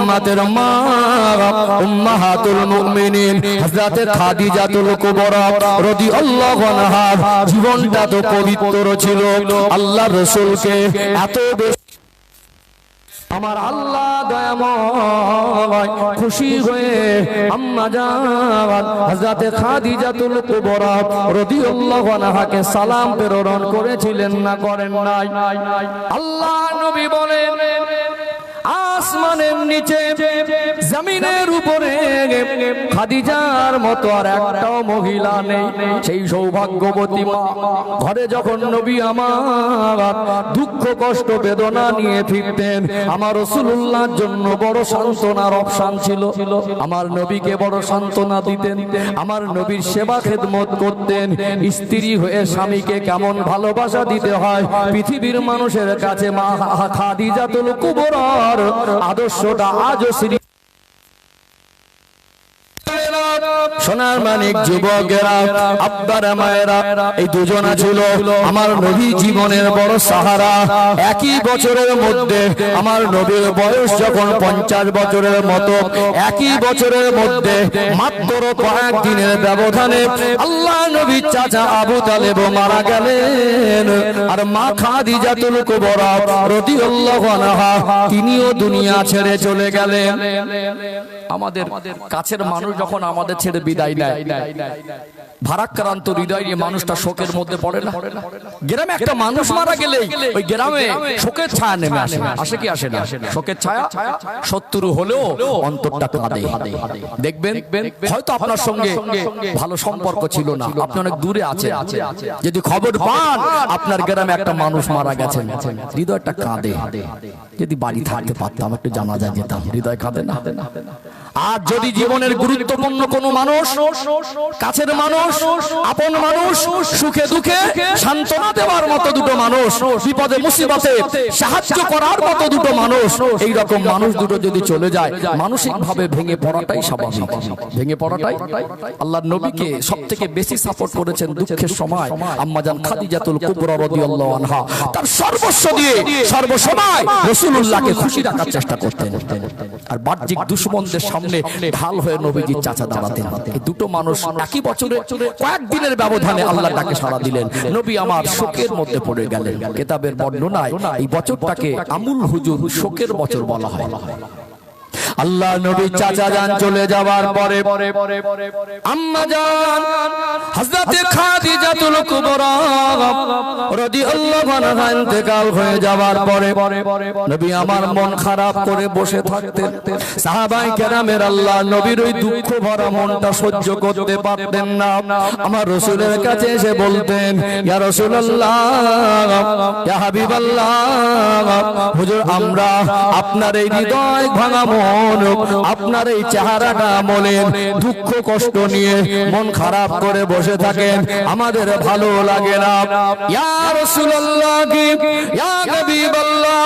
উম্মতের মা উম্মাহাতুল মুমিনিন হযরতে খাদিজাতুল কুবরা রাদিয়াল্লাহু আনহা জীবনটা তো পবিত্র ছিল। আল্লাহর রাসূলকে এত বেশি আমার আল্লাহ দয়াময় খুশি হয়ে আম্মা জান হযরতে খাদিজাতুল কুবরা রাদিয়াল্লাহু আনহাকে সালাম প্রেরণ করেছিলেন না করেন নাই? আল্লাহ নবী বলেন আসমানের নিচে জমিনের উপরে খাদিজার মতো আর একটাও মহিলা নেই। সেই সৌভাগ্যবতী মা ঘরে যখন নবী আমার দুঃখ কষ্ট বেদনা নিয়ে ফিরতেন, আমার রাসূলুল্লাহর জন্য বড় সান্ত্বনার অপশন ছিল। আমার নবীকে বড় সান্ত্বনা দিতেন, আমার নবীর সেবা খেদমত করতেন। স্ত্রী হয়ে স্বামীকে কেমন ভালোবাসা দিতে হয় পৃথিবীর মানুষের কাছে মা খাদিজাতুল কুবরা আদর্শটা আজও সোনার মানিক যুবকেরা, আব্বারা মায়েরা, এই দুজনা ছিল আমার নবী জীবনের বড় সাহারা। একই বছরের মধ্যে আমার নবীর বয়স যখন 50 বছরের মতো, একই বছরের মধ্যে মাত্র কয়েক দিনের ব্যবধানে আল্লাহ নবীর চাচা আবু তালেব মারা গেলেন, আর মা খাদিজাতুল কুবরা রাদিয়াল্লাহু আনহা তিনিও দুনিয়া ছেড়ে চলে গেলেন। আমাদের কাছের মানুষ যখন আমাদের ছেড়ে বিদায় নেয়, ভারাক্রান্ত হৃদয় নিয়ে মানুষটা শোকের মধ্যে পড়ে না? গ্রামে একটা মানুষ মারা গেলেই ওই গ্রামে শোকের ছায়া নেমে আসে, আসে কি আসে না? শোকের ছায়া শত্রু হলেও অন্তরটা কাঁদে। দেখবেন হয়তো আপনার সঙ্গে ভালো সম্পর্ক ছিল না, আপনি অনেক দূরে আছেন, যদি খবর পান আপনার গ্রামে একটা মানুষ মারা গেছেন, হৃদয়টা কাঁদে। যদি বাড়ি থাকতে পারতাম, একটু জানাজায় যেতাম, হৃদয় কাঁদে না? আর যদি জীবনের গুরুত্বপূর্ণ কোনো মানুষ, কাছের মানুষ, আপন মানুষ, সুখে দুঃখে সান্ত্বনা দেওয়ার মতো দুটো মানুষ, বিপদে মুসিবতে সাহায্য করার মতো দুটো মানুষ, এই রকম মানুষ দুটো যদি চলে যায়, মানসিক ভাবে ভেঙে পড়াটাই স্বাভাবিক। ভেঙে পড়াটাই আল্লাহর নবীকে সবথেকে বেশি সাপোর্ট করেছেন দুঃখের সময় আম্মা জান খাদিজাতুল কুবরা রাদিয়াল্লাহু আনহা। তার সর্বস্ব দিয়ে সর্বসময় রাসূলুল্লাহকে খুশি রাখার চেষ্টা করতেন, আর বাহ্যিক দুশমনদের সামনে ঢাল হয়ে নবীজির চাচা দাঁড়াতেন। এই দুটো মানুষ একই বছরে কয়েকদিনের ব্যবধানে আল্লাহ তাকে সাড়া দিলেন, নবী আমার শোকের মধ্যে পড়ে গেলেন। কিতাবের বর্ণনায় এই বছরটাকে আমুল হুজুর শোকের বছর বলা হয়। আল্লাহ নবী চাচা জান চলে যাওয়ার পরে আম্মা জান হযরতে খাদিজাতুল কুবরা রাদিয়াল্লাহু আনহা ইন্তেকাল হয়ে যাওয়ার পরে নবী আমার মন খারাপ করে বসে থাকতেন। সাহাবায়ে কেরামের আল্লাহ নবীর ওই দুঃখ ভরা মনটা সহ্য করতে পারতেন না। আমার রাসূলের কাছে এসে বলতেন, ইয়া রাসূলুল্লাহ, ইয়া হাবিবাল্লাহ, হুজুর আমরা আপনার এই হৃদয় ভাঙা মন, আপনার এই চেহারাটা মনের দুঃখ কষ্ট নিয়ে মন খারাপ করে বসে থাকেন, আমাদের ভালো লাগে না। ইয়া রাসূলুল্লাহ, ইয়া হাবিবাল্লাহ,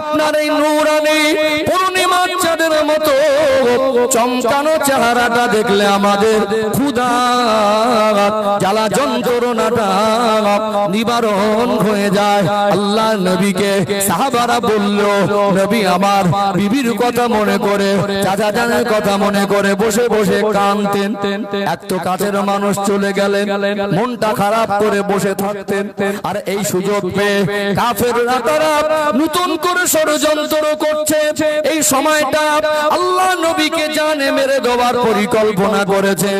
আপনার এই নূরানি পূর্ণিমার চাঁদের মতো চমকানো চেহারাটা দেখলে আমাদের ক্ষুধা জ্বালা যন্ত্রণাটা নিবারণ হয়ে যায়। আল্লাহ নবীকে সাহাবারা বলল, নবী আমার বিবির কথা মনে করে, চাচা জানের কথা মনে করে বসে বসে কাঁদতেন। এত কাছের মানুষ চলে গেলেন, মনটা খারাপ করে বসে থাকতেন। আর এই সুযোগ পেয়ে কাফেররা তারা নতুন করে ষড়যন্ত্র করছে। এই সময়টা আল্লাহ নবীকে জানে মেরে দেওয়ার পরিকল্পনা করেছে।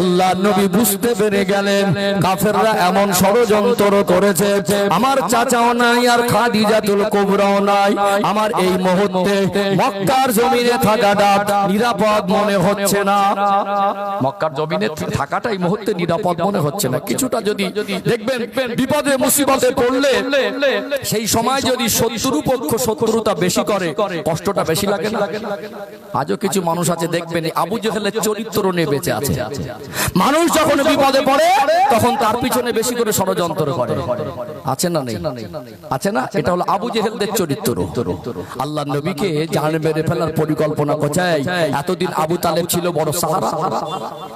আল্লাহ নবী বুঝতে পেরে গেলেন কাফেররা এমন ষড়যন্ত্র করেছে, আমার চাচাও নাই আর খাদিজাতুল কুবরাও নাই, আমার এই মুহূর্তে মক্কার জমিনে থাকাটা নিরাপদ মনে হচ্ছে না। মক্কার জমিনে থাকাটা এই মুহূর্তে নিরাপদ মনে হচ্ছে না। কিছুটা যদি দেখবেন বিপদে মুসিবতে পড়লে সেই সময় যদি শত্রু পক্ষ শত্রুতা বেশি করে, কষ্টটা বেশি লাগে না? আজও কিছু কিছু মানুষ আছে দেখবেন আবু জেহেলের চরিত্র নিয়ে বেঁচে আছে। মানুষ যখন বিপদে পড়ে তখন তার পিছনে বেশি করে ষড়যন্ত্র করে, আছে না নেই? আছে না? এটা হলো আবু জেহেলদের চরিত্র। আল্লাহ নবীকে জান মেরে ফেলার পরিকল্পনা করছে। এতদিন আবু তালেব ছিল বড় সাহারা,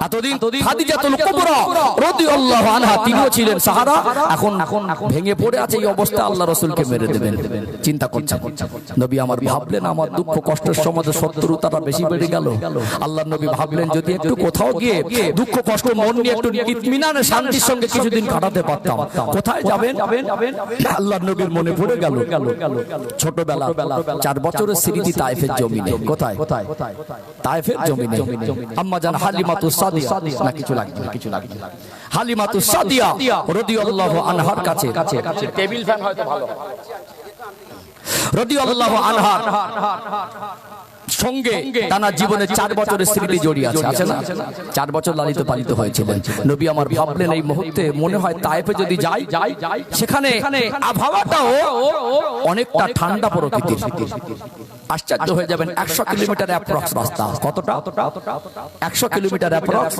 এতদিন খাদিজাতুল কুবরা রাদিয়াল্লাহু আনহা তিনিও ছিলেন সাহারা। এখন ভেঙে পড়ে আছে এই অবস্থা, আল্লাহ রাসূলকে মেরে দেবেন চিন্তা করছেন। নবী আমার ভাবলেন আমার দুঃখ কষ্টের সমাজে শত্রুতাটা বেশি বেড়ে গেল। আল্লাহ নবী ভাবলেন যদি একটু কোথাও গিয়ে দুঃখ কষ্ট মন নিয়ে একটু ইতমিনানে শান্তির সঙ্গে কিছুদিন কাটাতে পারতাম। কোথায় যাবেন? আল্লাহ নবীর মনে পড়ে গেল ছোটবেলা 4 বছরের স্মৃতি তায়েফের জমিনে। কোথায়? তায়েফের জমিনে আম্মা জান হালিমাতুস সাদিয়া, না কিছু লাগবে হালিমাতুস সাদিয়া রাদিয়াল্লাহু আনহার কাছে টেবিল ফ্যান হয়তো ভালো রাদিয়াল্লাহু আনহার সঙ্গে টানা জীবনে 4 বছরের স্মৃতি জড়িয়ে আছে, আছে না? 4 বছর লালিত পালিত হয়েছিলেন। নবী আমার ভাবলেন এই মুহূর্তে মনে হয় তায়েফে যদি যাই, সেখানে আবহাওয়াটাও অনেকটা ঠান্ডা প্রকৃতির। আশ্চর্য হয়ে যাবেন 100 কিলোমিটার অ্যাপ্রক্স রাস্তা। কতটা? 100 কিলোমিটার অ্যাপ্রক্স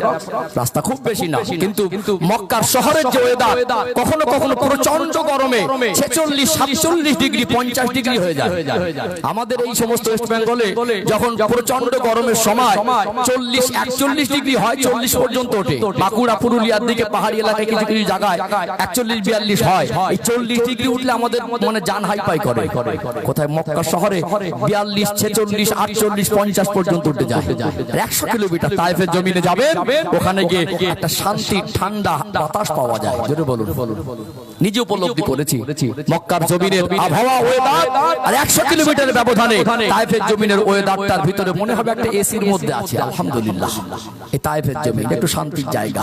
রাস্তা, খুব বেশি না। কিন্তু মক্কার শহরের যে ওয়েদার কখনো কখনো প্রচন্ড গরমে 46 47 ডিগ্রি 50 ডিগ্রি হয়ে যায়। আমাদের এই সমস্ত ওয়েস্ট বেঙ্গলে যখন প্রচন্ড গরমের সময় 40 41 ডিগ্রি হয়, 40 পর্যন্ত ওঠে। বাঁকুড়া পুরুলিয়ার দিকে পাহাড়ি এলাকায় কিছু কিছু জায়গায় 41 42 হয়। এই 40 ডিগ্রি উঠলে আমাদের মানে জান হাই পাই করে। কোথায়? মক্কা শহরে 42 46 48 50 পর্যন্ত উঠে যায়। 100 কিলোমিটার তায়েফের জমিনে যাবেন, ওখানে গিয়ে একটা শান্তি ঠান্ডা বাতাস পাওয়া যায়। জোরে বলুন। নিজে উপলব্ধি করেছি মক্কার জমিনের আবহাওয়া ওয়েদার আর 100 কিলোমিটারের ব্যবধানে তায়েফের জমিনের ওয়েদারটার ভিতরে মনে হবে একটা এসির মধ্যে আছে। আলহামদুলিল্লাহ, এই তায়েফের জমিন একটু শান্তির জায়গা।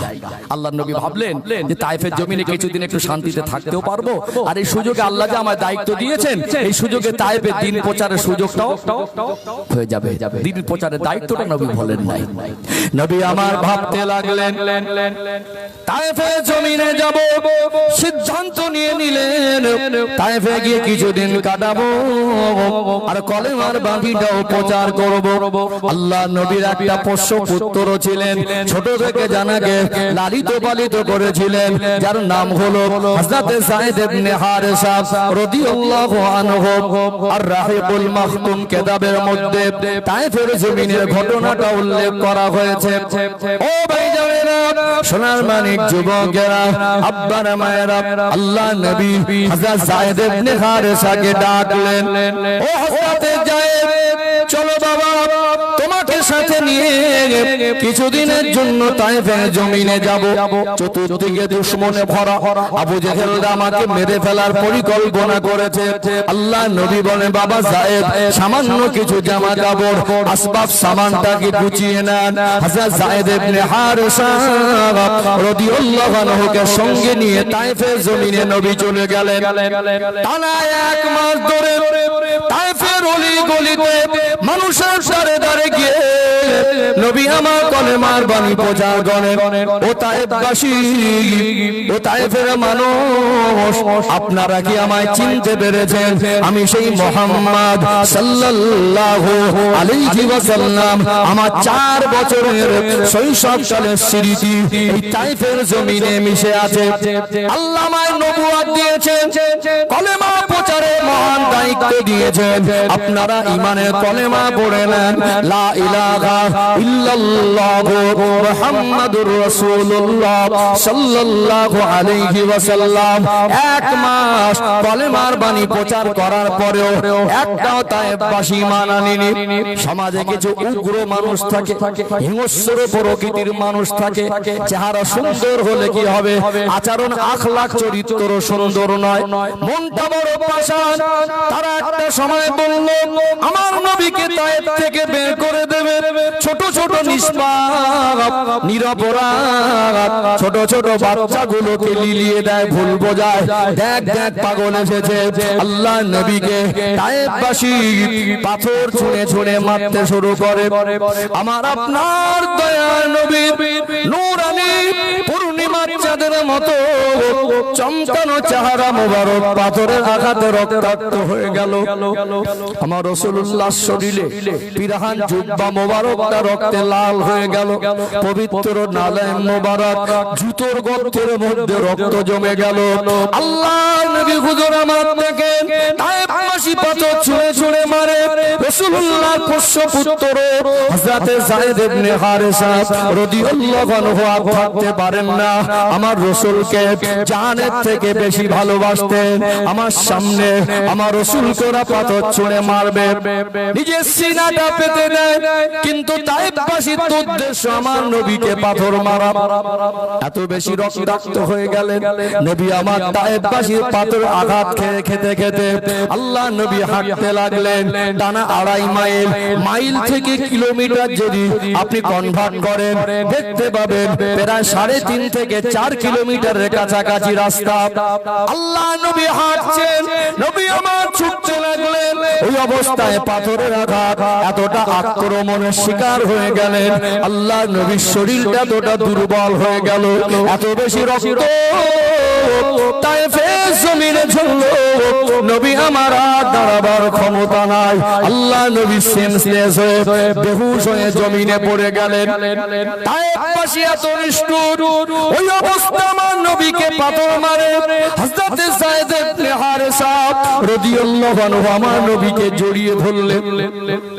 আল্লাহর নবী ভাবলেন যে তায়েফের জমিনে কিছুদিন একটু শান্তিতে থাকতেও পারবো, আর এই সুযোগে আল্লাহ যে আমায় দায়িত্ব দিয়েছেন এই সুযোগে তায়েফের দিন প্রচারের সুযোগটাও হয়ে যাবে। দিন প্রচারের দায়িত্বটা নবী বলেন নাই। নবী আমার ভাবতে লাগলেন তায়েফের জমিনে যাব, সিদ্ধান্ত নিয়ে নিলেন তায়েফে গিয়ে কিছুদিন কাটাবো আর কলেমার বাণীটাও প্রচার করব। আল্লাহ নবীর একটা পোষ্য পুত্র ছিলেন, ছোট থেকে জানাকে লালিত পালিত করেছিলেন, যার নাম হলো হযরত যায়েদ ইবনে হারেসা রাদিয়াল্লাহু আনহু। আর রাহিকুল মাখতুম কিতাবের মধ্যে তায়েফের জমিনের ঘটনাটা উল্লেখ করা হয়েছে। ও ভাইজানেরা, সোনার মানিক যুবকেরা, আব্বারা মায়েরা, আল্লাহ নবী হযরত যায়েদ ইবনে হারেসাকে ডাকলেন, ও হযরত যায়েদ, চলো বাবা, তোমাকে সাথে নিয়ে কিছুদিনের জন্য তায়েফের জমিনে যাব। চতুর্দিকে দুশমনে ভরা, আবু জেহেল আমাকে মেরে ফেলার পরিকল্পনা করেছে। আল্লাহ নবী বলেন, বাবা যায়েদ, সামান্য কিছু জামা কাপড় আসবাব সামানটাকে গুছিয়ে নেন। হযরত যায়েদ ইবনে হারেসা রাদিয়াল্লাহু আনহুকে সঙ্গে নিয়ে তায়েফের জমিনে নবী চলে গেলেন। টানা 1 মাস ধরে তায়েফের অলি গলিতে মানুষের দাঁড়ে দাঁড়ে গিয়ে নবী আমার কলেমার বাণী প্রচার করেন। ও তায়েফবাসী, ও তায়েফের মানুষ, আপনারা কি আমায় চিনতে পেরেছেন? আমি সেই মুহাম্মদ সাল্লাল্লাহু আলাইহি ওয়াসাল্লাম। আমার 4 বছরের শৈশবকালের স্মৃতি এই তায়েফের জমিনে মিশে আছে। আল্লাহ আমায় নবুয়ত দিয়েছেন, কলেমা প্রচারে মহান দায়িত্ব দিয়েছেন। আপনারা ঈমানের কলেমা পড়ে নেন, লা ইলাহা ইল্লাল্লাহু মুহাম্মাদুর রাসূলুল্লাহ সাল্লাল্লাহু আলাইহি ওয়াসাল্লাম। 1 মাস কলেমার বাণী প্রচার করার পরেও একটাও তায়েফবাসী মানেনি। সমাজে কিছু উগ্র মানুষ থাকে, হিংস্র প্রকৃতির মানুষ থাকে। চেহারা সুন্দর হলে কি হবে, আচরণ আখলাক চরিত্র সুন্দর নয়, মনটা বড় পাষাণ। তারা একটা সময় বলল আমার নবীকে তায়েফ থেকে বের করে দেবে। ছোট ছোট নিষ্পাপ নিরপরাধ ছোট ছোট বাচ্চাগুলোকে লিলিয়ে দেয়, ভুল বোঝায়। দেখ দেখ পাগল এসেছে। আল্লাহ নবীকে তায়েফবাসী পাথর ছুঁড়ে ছুঁড়ে মারতে শুরু করে। আমার আপনার দয়ার নবী নূরানী পূর্ণিমার চাঁদের মতো চমকানো চেহারা মোবারক পাথরের আঘাতে রক্তাক্ত হয়ে গেল। আমার রাসূলুল্লাহ শরীরে পিরাহান জুব্বা মোবারকটা রক্তে লাল হয়ে গেল। পবিত্র নালায় মোবারক জুতোর গর্তের মধ্যে রক্ত জমে গেল। আল্লাহ নবী হুজুর আমার দেখেন তায়েফবাসী পাথর ছুঁড়ে ছুঁড়ে মারে। রাসূলুল্লাহ পোষ্য পুত্র হযরত যায়েদ ইবনে হারেসা রাদিয়াল্লাহু আনহু আর থাকতে পারেন না। আমার রাসূলকে জানের থেকে বেশি ভালোবাসতেন। আমার সামনে আমার রাসূলকে ওরা পাথর ছুঁড়ে মারবে, নিজের সিনাটা পেতে দেয়, কিন্তু তায়েফবাসীর উদ্দেশ্য আমার নবীকে পাথর মারা। এত বেশি রক্তাক্ত হয়ে গেলেন নবী আমার তায়েফবাসীর পাথর আঘাত খেতে খেতে আল্লাহ নবী হাঁটতে লাগলেন। টানা 2.5 মাইল থেকে কিলোমিটার যদি আপনি কনভার্ট করেন দেখতে পাবেন প্রায় 3.5 থেকে 4 কিলোমিটারের কাছাকাছি রাস্তা। আল্লাহ নবী হাঁটছেন, নবী আমার ছুটতে লাগলেন। ওই অবস্থায় পাথরের আঘাত এতটা আক্রমণের শিকার হয়ে গেলেন, আল্লাহ নবীর শরীরটা এতটা দুর্বল হয়ে গেল, এত বেশি রক্ত তায়েফের জমিনে ঝরল। নবী আমার আর দাঁড়াবার ক্ষমতা নাই। আল্লাহ নবী সেন্সলেস হয়ে বেহুশ হয়ে জমিনে পড়ে গেলেন। তায়েফবাসী এত নিষ্ঠুর, ওই অবস্থা আমার নবীকে পাথর মারে। হযরত যায়েদ ইবনে হারেসা রাদিয়াল্লাহু আনহু আমার নবীকে জড়িয়ে ধরলেন।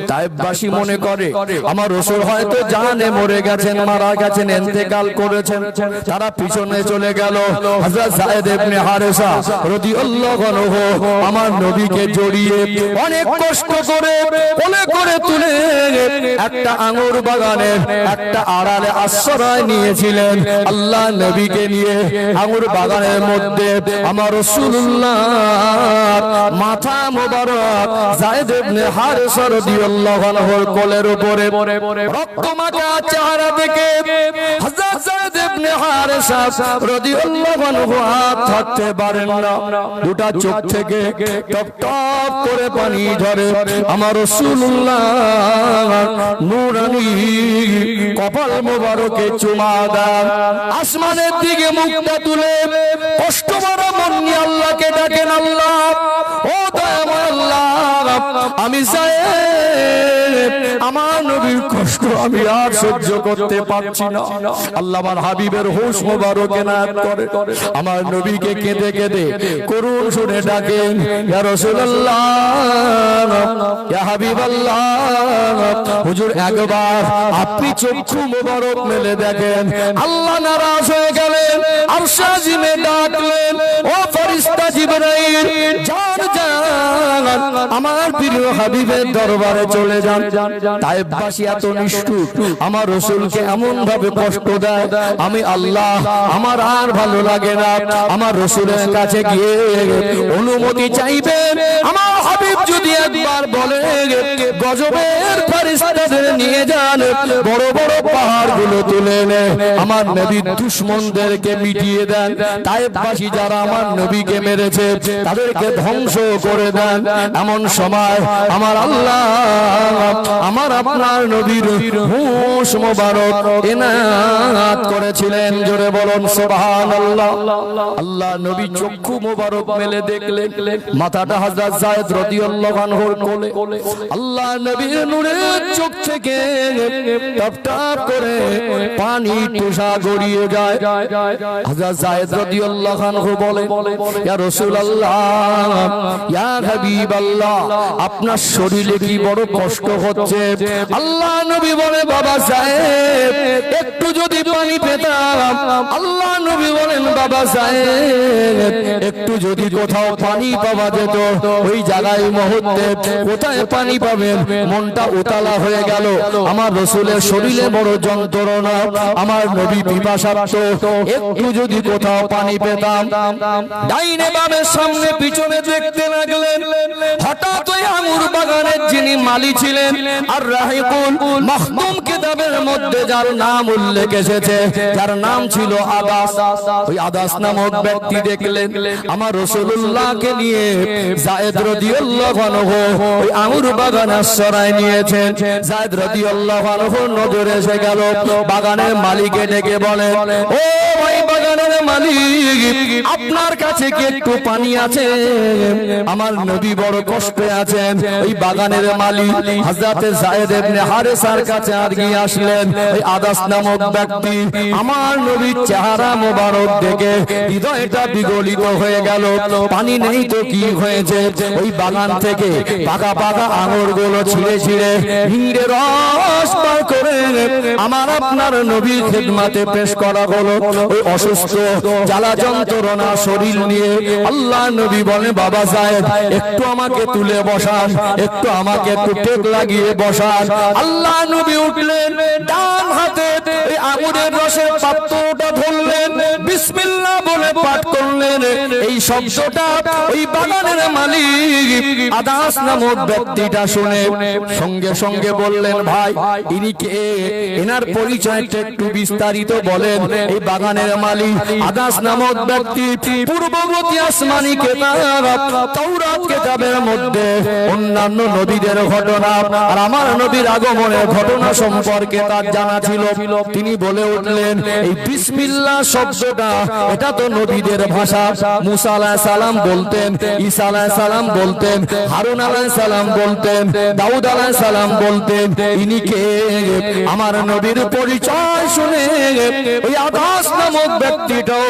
তায়েফবাসী মনে করে আমার রাসূল হয়তো জানে মরে গেছেন, মারা গেছেন, ইন্তেকাল করেছেন। তারা পিছনে চলে গেল। হযরত যায়েদ ইবনে হারেসা রাদিয়াল্লাহু আনহু আমার নবীকে জড়িয়ে অনেক কষ্ট করে কোলে করে তুলে একটা আঙ্গুর বাগানের একটা আড়ালে আশ্রয় নিয়েছিলেন। আল্লাহ নবীকে নিয়ে আঙ্গুর বাগানের মধ্যে আমার রাসূলুল্লাহ মাথা মোবারক যায়েদ ইবনে হারেসা রাদিয়াল্লাহু আনহুর কোলের উপরে রক্তমাখা চেহারা দেখে হযরত যায়েদ ইবনে হারেসা রাদিয়াল্লাহু আনহু হাত থাকতে পারেন না। দুটা চোখ থেকে টপ টপ করে পানি ঝরে। আমার রাসূলুল্লাহ নূরানী কপাল মোবারকে চুমা দেন, আসমানের দিকে মুখটা তুলে কষ্ট ভরা মন নিয়ে আল্লাহকে ডাকেন, আল্লাহ ও দয়াময় আল্লাহ, আমি আমার নবীর কষ্ট আমি আর সহ্য করতে পারছি না। আল্লাহ আমার হাবিবের হোশ মোবারক এনায়েত করে। আমার নবীকে কেঁদে কেঁদে করুণ সুরে ডাকেন, ইয়া রাসূলুল্লাহ, ইয়া হাবিবাল্লাহ, হুজুর একবার আপনি চক্ষু মোবারক মেলে দেখেন। আল্লাহ নারাজ হয়ে গেলেন, আরশ আজিমে ডাকলেন, ও ফেরেশতা জিবরাইল, যান যান আমার প্রিয় হাবিবের দরবারে চলে যান। তায়েফবাসী এত নিষ্ঠুর, আমার রাসূলকে এমন ভাবে কষ্ট দেয়, আমি আল্লাহ আমার আর ভালো লাগে না। আমার রাসূলের কাছে গিয়ে অনুমতি চাইবেন, আমার হাবিব যদি একবার বলে গজবের ফেরেশতাদের নিয়ে যান, বড় বড় পাহাড়গুলো তুলে এনে আমার নবীর দুশমনদেরকে মিটিয়ে দেন। তায়েফবাসী যারা আমার নবীকে মেরেছে তাদেরকে ধ্বংস করে দেন। এমন সময় আমার আল্লাহ আমার আপনার নবীর হোশ মোবারক এনায়েত করেছিলেন। জোরে বলুন সুবহানাল্লাহ। আল্লাহ নবী চক্ষু মোবারক মেলে দেখলেন, মাথাটা হযরত যায়েদ রাদিয়াল্লাহু আনহুর কোলে। আল্লাহ নবীর নূরের চোখ থেকে টপ টপ করে পানি তুষা গড়িয়ে যায়। হযরত যায়েদ রাদিয়াল্লাহু আনহু বলে, ইয়া রাসূলুল্লাহ, ইয়া হাবিবাল্লাহ, আপনার শরীরে কি বড় কষ্ট হচ্ছে? আল্লাহ নবী বলে, বাবা যায়েদ, একটু যদি পানি পেতাম। আল্লাহ নবী বলেন, বাবা যায়েদ, একটু যদি কোথাও পানি পাওয়া যেত, ওই জায়গায় মুহূর্তে কোথায় পানি পাবেন? মনটা উতালা হয়ে গেল। আমার রাসূলের শরীরে বড় যন্ত্রণা, আমার নবী পিপাসার্ত, একটু যদি কোথাও পানি পেতাম। ডাইনে বামে সামনে পিছনে দেখতে লাগলেন। হঠাৎ ওই আঙ্গুর বাগানের যিনি মালি ছিলেন আর রাহিকুল মাখতুম কিতাবের মধ্যে যার নাম উল্লেখ এসেছে, যার নাম ছিল আদাস, ওই আদাস নামক ব্যক্তি দেখলেন আমার রাসূলুল্লাহকে নিয়ে যায়েদ রাদিয়াল্লাহু আনহু ওই আঙ্গুর বাগানে আশ্রয় নিয়েছেন। যায়েদ রাদিয়াল্লাহু আনহুর নজরে এসে গেল। বাগানের মালিককে ডেকে বলে, ও ভাই বাগানের মালিক, আপনার কাছে কি একটু পানি আছে? আমার নবী বড় কষ্টে আছেন। ওই বাগানের মালিক হযরত যায়েদ ইবনে হারেসার কাছে আর গিয়ে আসলেন। ওই আদাস নামক ব্যক্তি আমার নবীর চেহারা মোবারক দেখে হৃদয়টা বিগলিত হয়ে গেল। পানি নেই তো কি হয়েছে? ওই বাগান থেকে পাকা পাকা আঙুরগুলো ছিঁড়ে ছিঁড়ে হিংড়ে রস পার করে আমার আপনার নবীর খেদমতে পেশ করা হলো। ওই অসুস্থ জ্বালা যন্ত্রণা শরীর নিয়ে আল্লাহ নবী বলে, বাবা যায়েদ একটু আমাকে তুলে বসান, একটু আমাকে একটু টেক লাগিয়ে বসান। আল্লাহ নবী উঠলেন, ডান হাতে এই আঙুরের রসের পাত্রটা ধরলেন, বিসমিল্লাহ বলে পাঠ করলেন। এই শব্দটা ওই বাগানের মালিক আদাস নামক ব্যক্তিটা শুনে সঙ্গে সঙ্গে বললেন, ভাই ইনি কে? এনার পরিচয়টা একটু বিস্তারিত বলেন। এই বাগানের মালিক আদাস নামক ব্যক্তি পূর্ববর্তী আসমানি কিতাব তাওরাত কিতাবের মধ্যে অন্যান্য নবীদের ঘটনা আর আমার নবীর আগমনের ঘটনা সম্পর্কে তার জানা ছিল। তিনি বলে উঠলেন, এই বিসমিল্লাহ শব্দটা এটা তো নবীদের ভাষা। মুসা আলাইহিস সালাম বলতেন, ঈসা আলাইহিস সালাম বলতেন, হারুন আলাইহিস সালাম বলতেন, দাউদ আলাইহিস সালাম বলতেন। ইনি কে? আমার নবীর পরিচয় শুনে ওই আদাস নামক ব্যক্তিটাও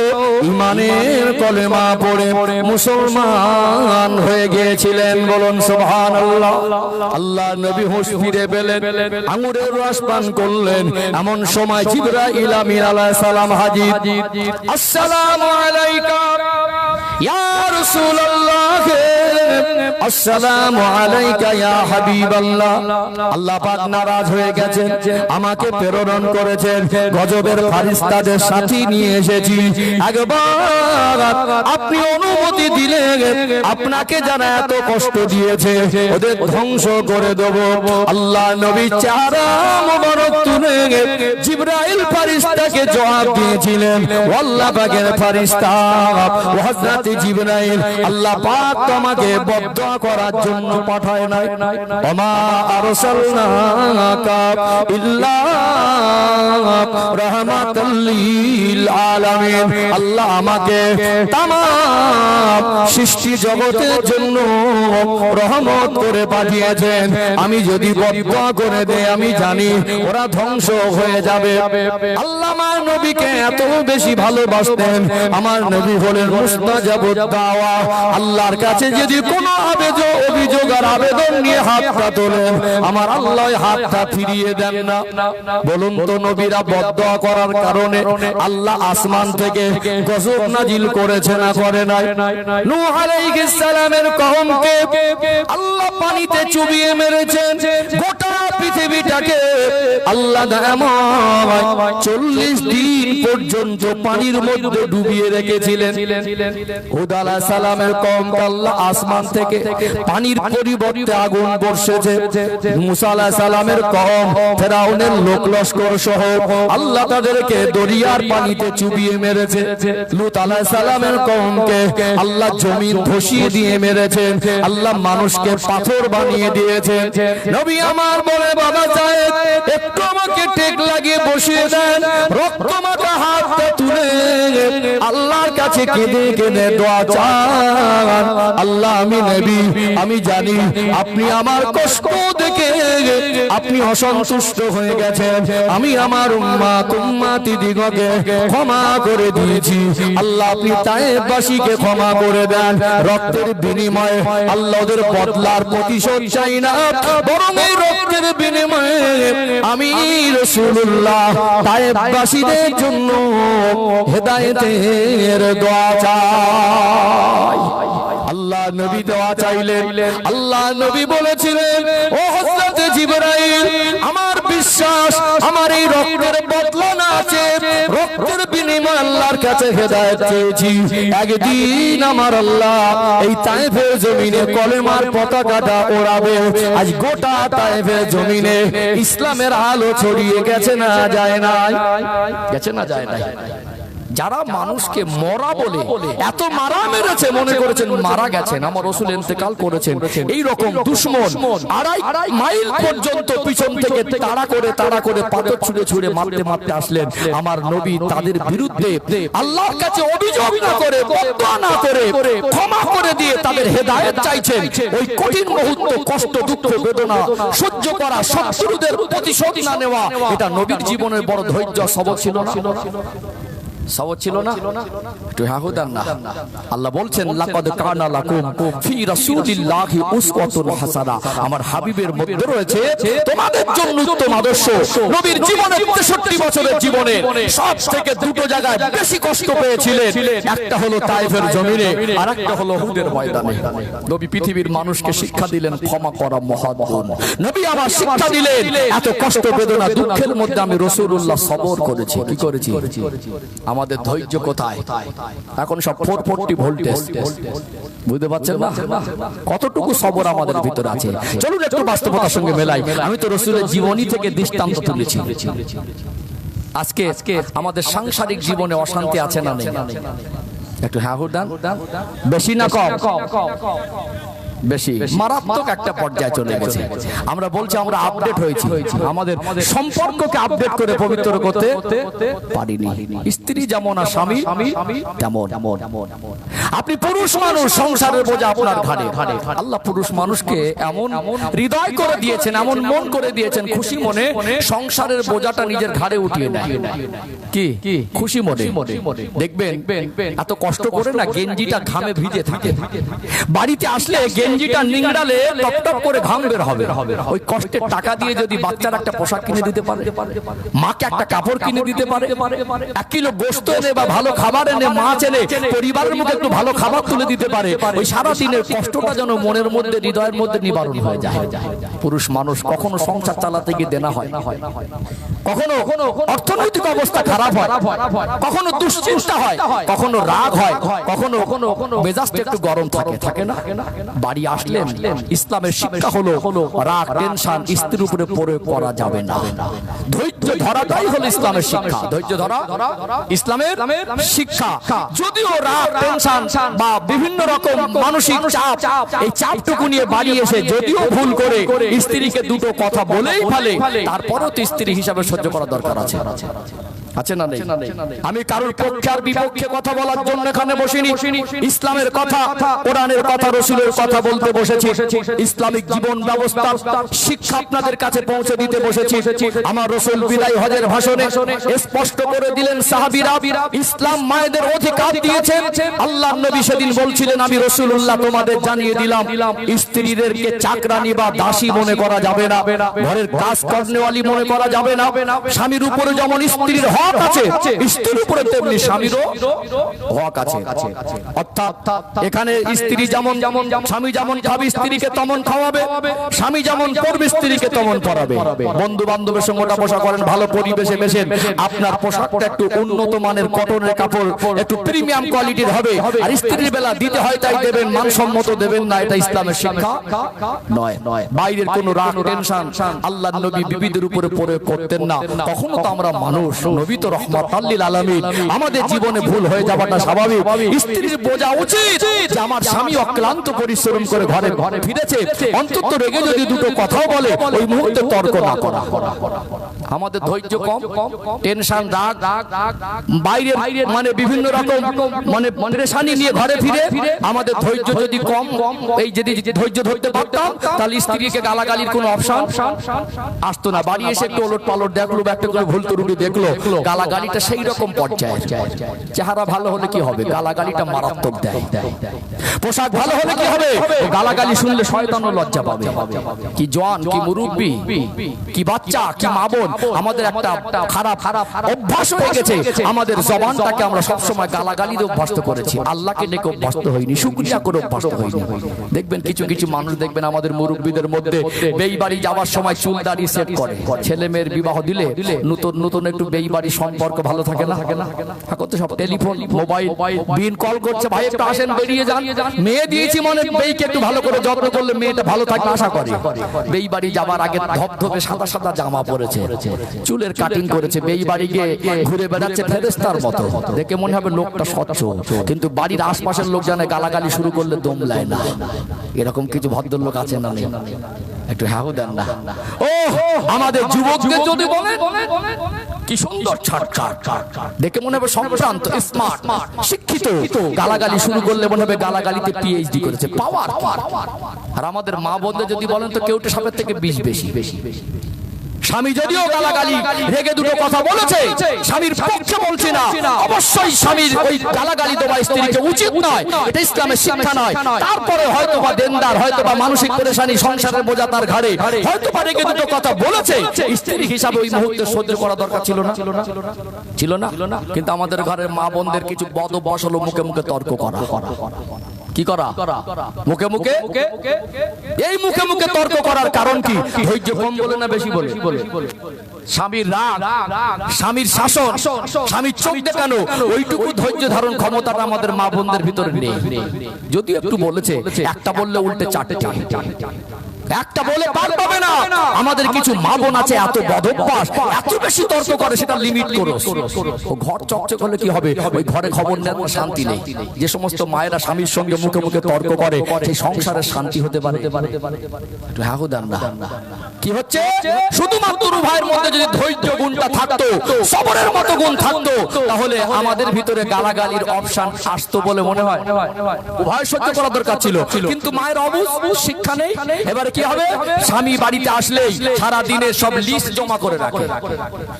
ঈমানের কলেমা পড়ে মুসলমান হয়ে গিয়েছিলেন। বলুন সুবহানাল্লাহ। আল্লাহ নবী হুঁশ ফিরে পেলেন, আঙ্গুরের রস পান করলেন। এমন সময় জিবরাইল আমিন আলাইহিস সালাম হাজির। আসসালামু আলাইকা ইয়া রাসূলুল্লাহ, আসসালামু আলাইকা ইয়া হাবিবাল্লাহ। আল্লাহ পাক নারাজ হয়ে গেছেন, আমাকে প্রেরণ করেছেন, গজবের ফেরেশতাদের সাথে নিয়ে এসেছি। একবার আপনি অনুমতি দিলে আপনাকে যারা এত কষ্ট দিয়েছে ওদের ধ্বংস করে দেব। আল্লাহ নবী চেহারা মোবারক তুলে জিবরাইল ফেরেশতাকে জবাব দিয়েছিলেন, আল্লাহ পাকের ফেরেশতা ও হযরত জিবরাইল, আল্লাহ পাক তোমাকে বদদুয়া করার জন্য পাঠায় নাই। ওমা আরসালনাকা ইল্লা রাহমাতাল লিল আলামিন। আল্লাহ আমাকে तमाम সৃষ্টি জগতের জন্য রহমত করে পাঠিয়েছেন। আমি যদি বদদুয়া করে দেই আমি জানি ওরা ধ্বংস হয়ে যাবে। আল্লাহ আমার নবীকে এত বেশি ভালোবাসতেন। আমার নবী হলেন মুস্তাজাবুদ দাওয়া। আল্লাহর কাছে যদি কোনো অভিযোগ আর আবেদন নিয়ে হাতটা তোলেন আমার আল্লাহ হাতটা ফিরিয়ে দেন না। বলুন তো নবীরা বদদুয়া করার কারণে আল্লাহ আসমান থেকে গজব নাজিল করেছে না করে নাই? নূহ আলাইহিস সালামের কওমকে আল্লাহ পানিতে চুবিয়ে মেরেছেন। গোটা পৃথিবীটাকে আল্লাহ নাময় 40 দিন পর্যন্ত পানির মধ্যে ডুবিয়ে রেখেছিলেন। হুদ আলাইহিস সালামের কওমকে আল্লাহ আসমান থেকে পানির পরিবর্তে আগুন বর্ষেছে। মুসা আলাইহিস সালামের কওম ফেরাউনের লোক লস্কর সহ আল্লাহ তাদেরকে দরিয়ার পানিতে চুবিয়ে মেরেছে। লূত আলাইহিস সালামের কওমকে আল্লাহ জমিন ধসিয়ে দিয়ে মেরেছেন। আল্লাহ মানুষকে পাথর বানিয়ে দিয়েছেন। নবী আমার বলে, বাবা যায়েদ একটু আমাকে টেক লাগিয়ে বসিয়ে দেন। রক্তমাখা হাতটা তুলে আল্লাহর কাছে কেঁদে কেঁদে দোয়া চান। আল্লাহ আমি নবী, আমি জানি আপনি আমার কষ্ট দেখে আপনি অসন্তুষ্ট হয়ে গেছেন। আমি আমার উম্মতি দিগকে ক্ষমা করে দিয়েছি। আল্লাহ আপনি তায়েফবাসীকে ক্ষমা করে দেন। রক্তের বিনিময়ে আল্লাহ ওদের বদলার প্রতিশোধ চাই না, বরং এই রক্তের বিনিময়ে আমি রাসূলুল্লাহ তায়েফবাসীদের জন্য হেদায়েতের দোয়া চাই। আল্লাহ নবী দোয়া চাইলেন। আল্লাহ নবী বলেছিলেন, ও হযরত জিবরাইল, আমার বিশ্বাস আমার এই রক্তের বদলা না আছে, রক্তের বিনিময়ে আল্লাহর কাছে হেদায়েত চেয়েছি। একদিন আমার আল্লাহ এই তায়েফের জমিনে কলেমার পতাকাটা ওড়াবে। আজ গোটা তায়েফের জমিনে ইসলামের আলো ছড়িয়ে গেছে না যায় না? গেছে না যায় না? যারা মানুষকে মরা বলে এত মারা মেরেছে, মনে করেছেন মারা গেছেন, আমার রাসূল ইন্তেকাল করেছেন, এই রকম দুশমন 2.5 মাইল পর্যন্ত পিছন থেকে তাড়া করে পাথর ছুঁড়ে মারতে আসলেন। আমার নবী তাদের বিরুদ্ধে আল্লাহর কাছে অভিযোগ না করে, বদদোয়া না করে, ক্ষমা করে দিয়ে তাদের হেদায়েত চাইছেন। ওই কঠিন মুহূর্ত, কষ্ট, দুঃখ, বেদনা সহ্য করা, শত্রুদের প্রতিশোধ না নেওয়া, এটা নবীর জীবনের বড় ধৈর্য সবর ছিল না? সবর ছিল না? একটু হাহুদান না। আল্লাহ বলছেন লাকাদ কানা লাকুম ফি রাসূলিল্লাহি উসওয়াতুন হাসানাহ, আমার হাবিবের মধ্যে রয়েছে তোমাদের জন্য উত্তম আদর্শ। নবীর জীবনে 63 বছরের জীবনে সব থেকে দুটো জায়গায় বেশি কষ্ট পেয়েছিলেন, একটা হলো তায়েফের জমিনে, আর একটা হলো উহুদের ময়দানে। নবী পৃথিবীর মানুষকে শিক্ষা দিলেন ক্ষমা করা মহাগুণ। নবী আবার শিক্ষা দিলেন এত কষ্ট, বেদনা, দুঃখের মধ্যে আমি রাসূলুল্লাহ সবর করেছি। কি করেছি? আমাদের ধৈর্য কোথায়? এখন সব 440 ভোল্টেজ, বুঝতে পারছেন না কতটুকু সবর আমাদের ভিতরে আছে? চলুন একটু বাস্তবতার সঙ্গে মেলাই। আমি তো রাসূলের জীবনী থেকে দৃষ্টান্ত তুলেছি। আজকে আমাদের সাংসারিক জীবনে অশান্তি আছে না নেই? একটু হ্যাঁ হুদান, বেশি না কম? বেশি, মারাত্মক একটা পর্যায়ে চলে গেছে। আমরা বলছি আমরা আপডেট হয়েছি, আমাদের সম্পর্ককে আপডেট করে পবিত্র করতে পারিনি। স্ত্রী যেমন আর স্বামী তেমন। আপনি পুরুষ মানুষ, সংসারের বোঝা আপনার ঘাড়ে। আল্লাহ পুরুষ মানুষকে এমন হৃদয় করে দিয়েছেন, এমন মন করে দিয়েছেন, খুশি মনে সংসারের বোঝাটা নিজের ঘাড়ে উঠিয়ে নেয়। কি খুশি মনে দেখবেন, এত কষ্ট করে না গেঞ্জিটা ঘামে ভিজে থাকে, বাড়িতে আসলে গেঞ্জিটা নিংড়ালে টপ টপ করে ঘাম বের হবে। ওই কষ্টের টাকা দিয়ে যদি বাচ্চার একটা পোশাক কিনে দিতে পারে, মাকে একটা কাপড় কিনে দিতে পারে, 1 কিলো গোশত এনে বা ভালো খাবার এনে, মাছ এনে পরিবারের মুখে একটু ভালো খাবার তুলে দিতে পারে, ওই সারা দিনের কষ্টটা যেন মনের মধ্যে, হৃদয়ের মধ্যে নিবারণ হয়ে যায়। পুরুষ মানুষ কখনো সংসার চালাতে গিয়ে দেনা হয়, কখনো অর্থনৈতিক অবস্থা খারাপ হয়, কখনো দুশ্চিন্তা হয়, কখনো রাগ হয়, কখনো মেজাজটা একটু গরম থাকে না? বাড়ি আসলেন, ইসলামের শিক্ষা হলো রাগ, টেনশন স্ত্রীর উপরে প্রয়োগ করা যাবে না। ধৈর্য ধরাটাই হলো ইসলামের শিক্ষা। ধৈর্য ধরা ইসলামের শিক্ষা। যদিও রাগ, টেনশন বা বিভিন্ন রকম মানসিক চাপ, এই চাপটুকু নিয়ে বাড়ি এসে যদিও ভুল করে স্ত্রীকে দুটো কথা বলেই ফেলে, তারপরও তো স্ত্রী হিসাবে সহ্য করা দরকার আছে। আছে না নেই? আমি কারোর পক্ষে আর বিপক্ষে কথা বলার জন্য এখানে বসিনি। ইসলামের কথা, কোরআনের কথা, রাসূলের কথা বলতে বসেছি। ইসলামিক জীবন ব্যবস্থা শিক্ষা আপনাদের কাছে পৌঁছে দিতে বসেছি। আমার রাসূল বিদায় হজের ভাষণে স্পষ্ট করে দিলেন, সাহাবীরা ইসলাম মায়েদের অধিকার দিয়েছেন। আল্লাহর নবী সেদিন বলছিলেন, আমি রাসূলুল্লাহ তোমাদের জানিয়ে দিলাম, স্ত্রীদেরকে চাকরানী বা দাসী মনে করা যাবে না, ঘরের কাজ কর্মওয়ালি মনে করা যাবে না। স্বামীর উপরে যেমন স্ত্রীর হক আছে, স্ত্রীর উপরে তেমনি স্বামীরও হক আছে। অর্থাৎ এখানে স্ত্রী যেমন, স্বামী যেমন খাবে স্ত্রীকে তেমন খাওয়াবে, স্বামী যেমন পরবে স্ত্রীকে তেমন পরাবে। বন্ধু বান্ধবের সঙ্গে বসা করেন, ভালো পরিবেশে মেশেন, আপনার পোশাকটা একটু উন্নত মানের কটনের কাপড়, একটু প্রিমিয়াম কোয়ালিটির হবে, আর স্ত্রীর বেলা দিতে হয় তাই দেবেন, মানসম্মত দেবেন না। এটা ইসলামের শিক্ষা নয়। বাইরের কোন রাগ, টেনশন আল্লাহর নবী বিবিদের উপরে প্রয়োগ করতেন না। কখনো তো আমরা মানুষ, নবী তো রহমাতুল লিল আলামিন, আমাদের জীবনে ভুল হয়ে যাওয়াটা স্বাভাবিক। স্ত্রীর বোঝা উচিত যে আমার স্বামী অক্লান্ত পরিশ্রম করে ঘরে ফিরেছে, অন্তত রেগে যদি দুটো কথাও বলে ওই মুহূর্তে তর্ক না করা। আমাদের ধৈর্য কম, টেনশন, রাগ, বাইরে মানে বিভিন্ন রকম মানে পরেশানি নিয়ে ঘরে ফিরে আমাদের ধৈর্য যদি কম, এই যদি ধৈর্য ধরতে পারতাম তাহলে স্ত্রীকে গালাগালির কোনো অপশন আসতো না। বাড়ি এসে একটু ওলট পালট দেখলো, একটা করে ভুল ত্রুটি দেখলো, গালাগালিটা সেই রকম পর্যায়ে। চেহারা ভালো হলে কি হবে, গালাগালিটা মারাত্মক দেয়। পোশাক ভালো হলে কি হবে, গালাগালি শুনলে শয়তানও লজ্জা পাবে। কি জওয়ান, কি মুরব্বি, কি বাচ্চা, কি মা বোন, আমাদের একটা খারাপ অভ্যাস হয়ে গেছে। আমাদের জবানটাকে আমরা সবসময় গালাগালি দিয়ে অভ্যস্ত করেছি, আল্লাহকে ডেকে অভ্যস্ত হইনি, শুকরিয়া করে অভ্যস্ত হইনি। দেখবেন কিছু কিছু মানুষ দেখবেন আমাদের মুরব্বীদের মধ্যে বেই বাড়ি যাওয়ার সময় চুল দাড়ি সেট করে। ছেলে মেয়ের বিবাহ দিলে নতুন নতুন একটু বেই বাড়ি সম্পর্ক ভালো থাকে না, এখন তো সব টেলিফোন মোবাইল বিন কল করছে, ভাই একটু আসেন বেরিয়ে যান। মেয়ে দিয়েছি মানে বেইকে একটু ভালো করে যত্ন করলে মেয়েটা ভালো থাকবে আশা করে। বেই বাড়ি যাবার আগে ধবধবে সাদা সাদা জামা পরেছে, চুলের কাটিং করেছে, বেই বাড়ি গিয়ে ঘুরে বেড়াচ্ছে ফেরেশতার মতো, দেখে মনে হবে লোকটা স্বচ্ছ, কিন্তু বাড়ির আশপাশের লোক জানে গালাগালি শুরু করলে দম লায় না। এরকম কিছু ভদ্রলোক আছে না নেই? একটু হ্যাঁ দেন না। ও আমাদের যুবকদের যদি বলে কি সুন্দর ছাটকাট, দেখে মনে হবে সম্ভ্রান্ত স্মার্ট শিক্ষিত, গালাগালি শুরু করলে মনে হবে গালাগালিতে পিএইচডি করেছে, পাওয়ার। আর আমাদের মা বোনদের যদি বলেন তো কেউটা সাপের থেকে 20 বেশি। স্বামী যদিও গালাগালি রেগে দুটো কথা বলেছে, স্বামীর পক্ষে বলছে না, অবশ্যই স্বামীর ওই গালাগালি দেওয়া স্ত্রীকে উচিত নয়, এটা ইসলামের শিক্ষা নয়। তারপরে হয়তো বা দেনদার, হয়তো বা মানসিক পেরেশানি, সংসারের বোঝা তার ঘাড়ে, হয়তো বা রেগে দুটো কথা বলেছে, স্ত্রী হিসাবে ওই মুহূর্তে সহ্য করা দরকার ছিল না। কিন্তু আমাদের ঘরের মা বোনদের কিছু বদ অভ্যাস হলো মুখে মুখে তর্ক করা। কি করা? মুখে মুখে। এই মুখে মুখে তর্ক করার কারণ কি? ধৈর্য কম বলে না বেশি বলে? স্বামীর রাগ, স্বামীর শাসন, স্বামীর চোখ দেখানো, ওইটুকু ধৈর্য ধারণ ক্ষমতাটা আমাদের মা বোনদের ভিতরে নেই। যদি একটু বলেছে, একটা বললে উল্টে চারটে, একটা বলে পার পাবে না। আমাদের কিছু মা বোন আছে এত বদভ্যাস, এত বেশি তর্ক করে, সেটা লিমিট করো। ও ঘর চকচক হলে কি হবে, ওই ঘরে খবর নেওয়ার শান্তি নেই। যে সমস্ত মায়েরা স্বামীর সঙ্গে মুখে মুখে তর্ক করে, সেই সংসারের শান্তি হতে পারে? একটু হ্যাঁ দেন না। কি হচ্ছে, শুধুমাত্র উভয়ের মধ্যে যদি ধৈর্য গুণটা থাকতো, সবরের মতো গুণ থাকতো, তাহলে আমাদের ভিতরে গালাগালির অপশন আসতো বলে মনে হয়। উভয় সহ্য করা দরকার ছিল, কিন্তু মায়ের অবুঝ শিক্ষা নেই। এবারে কি হবে, স্বামী বাড়িতে আসলেই সারা দিনে সব লিস্ট জমা করে রাখে।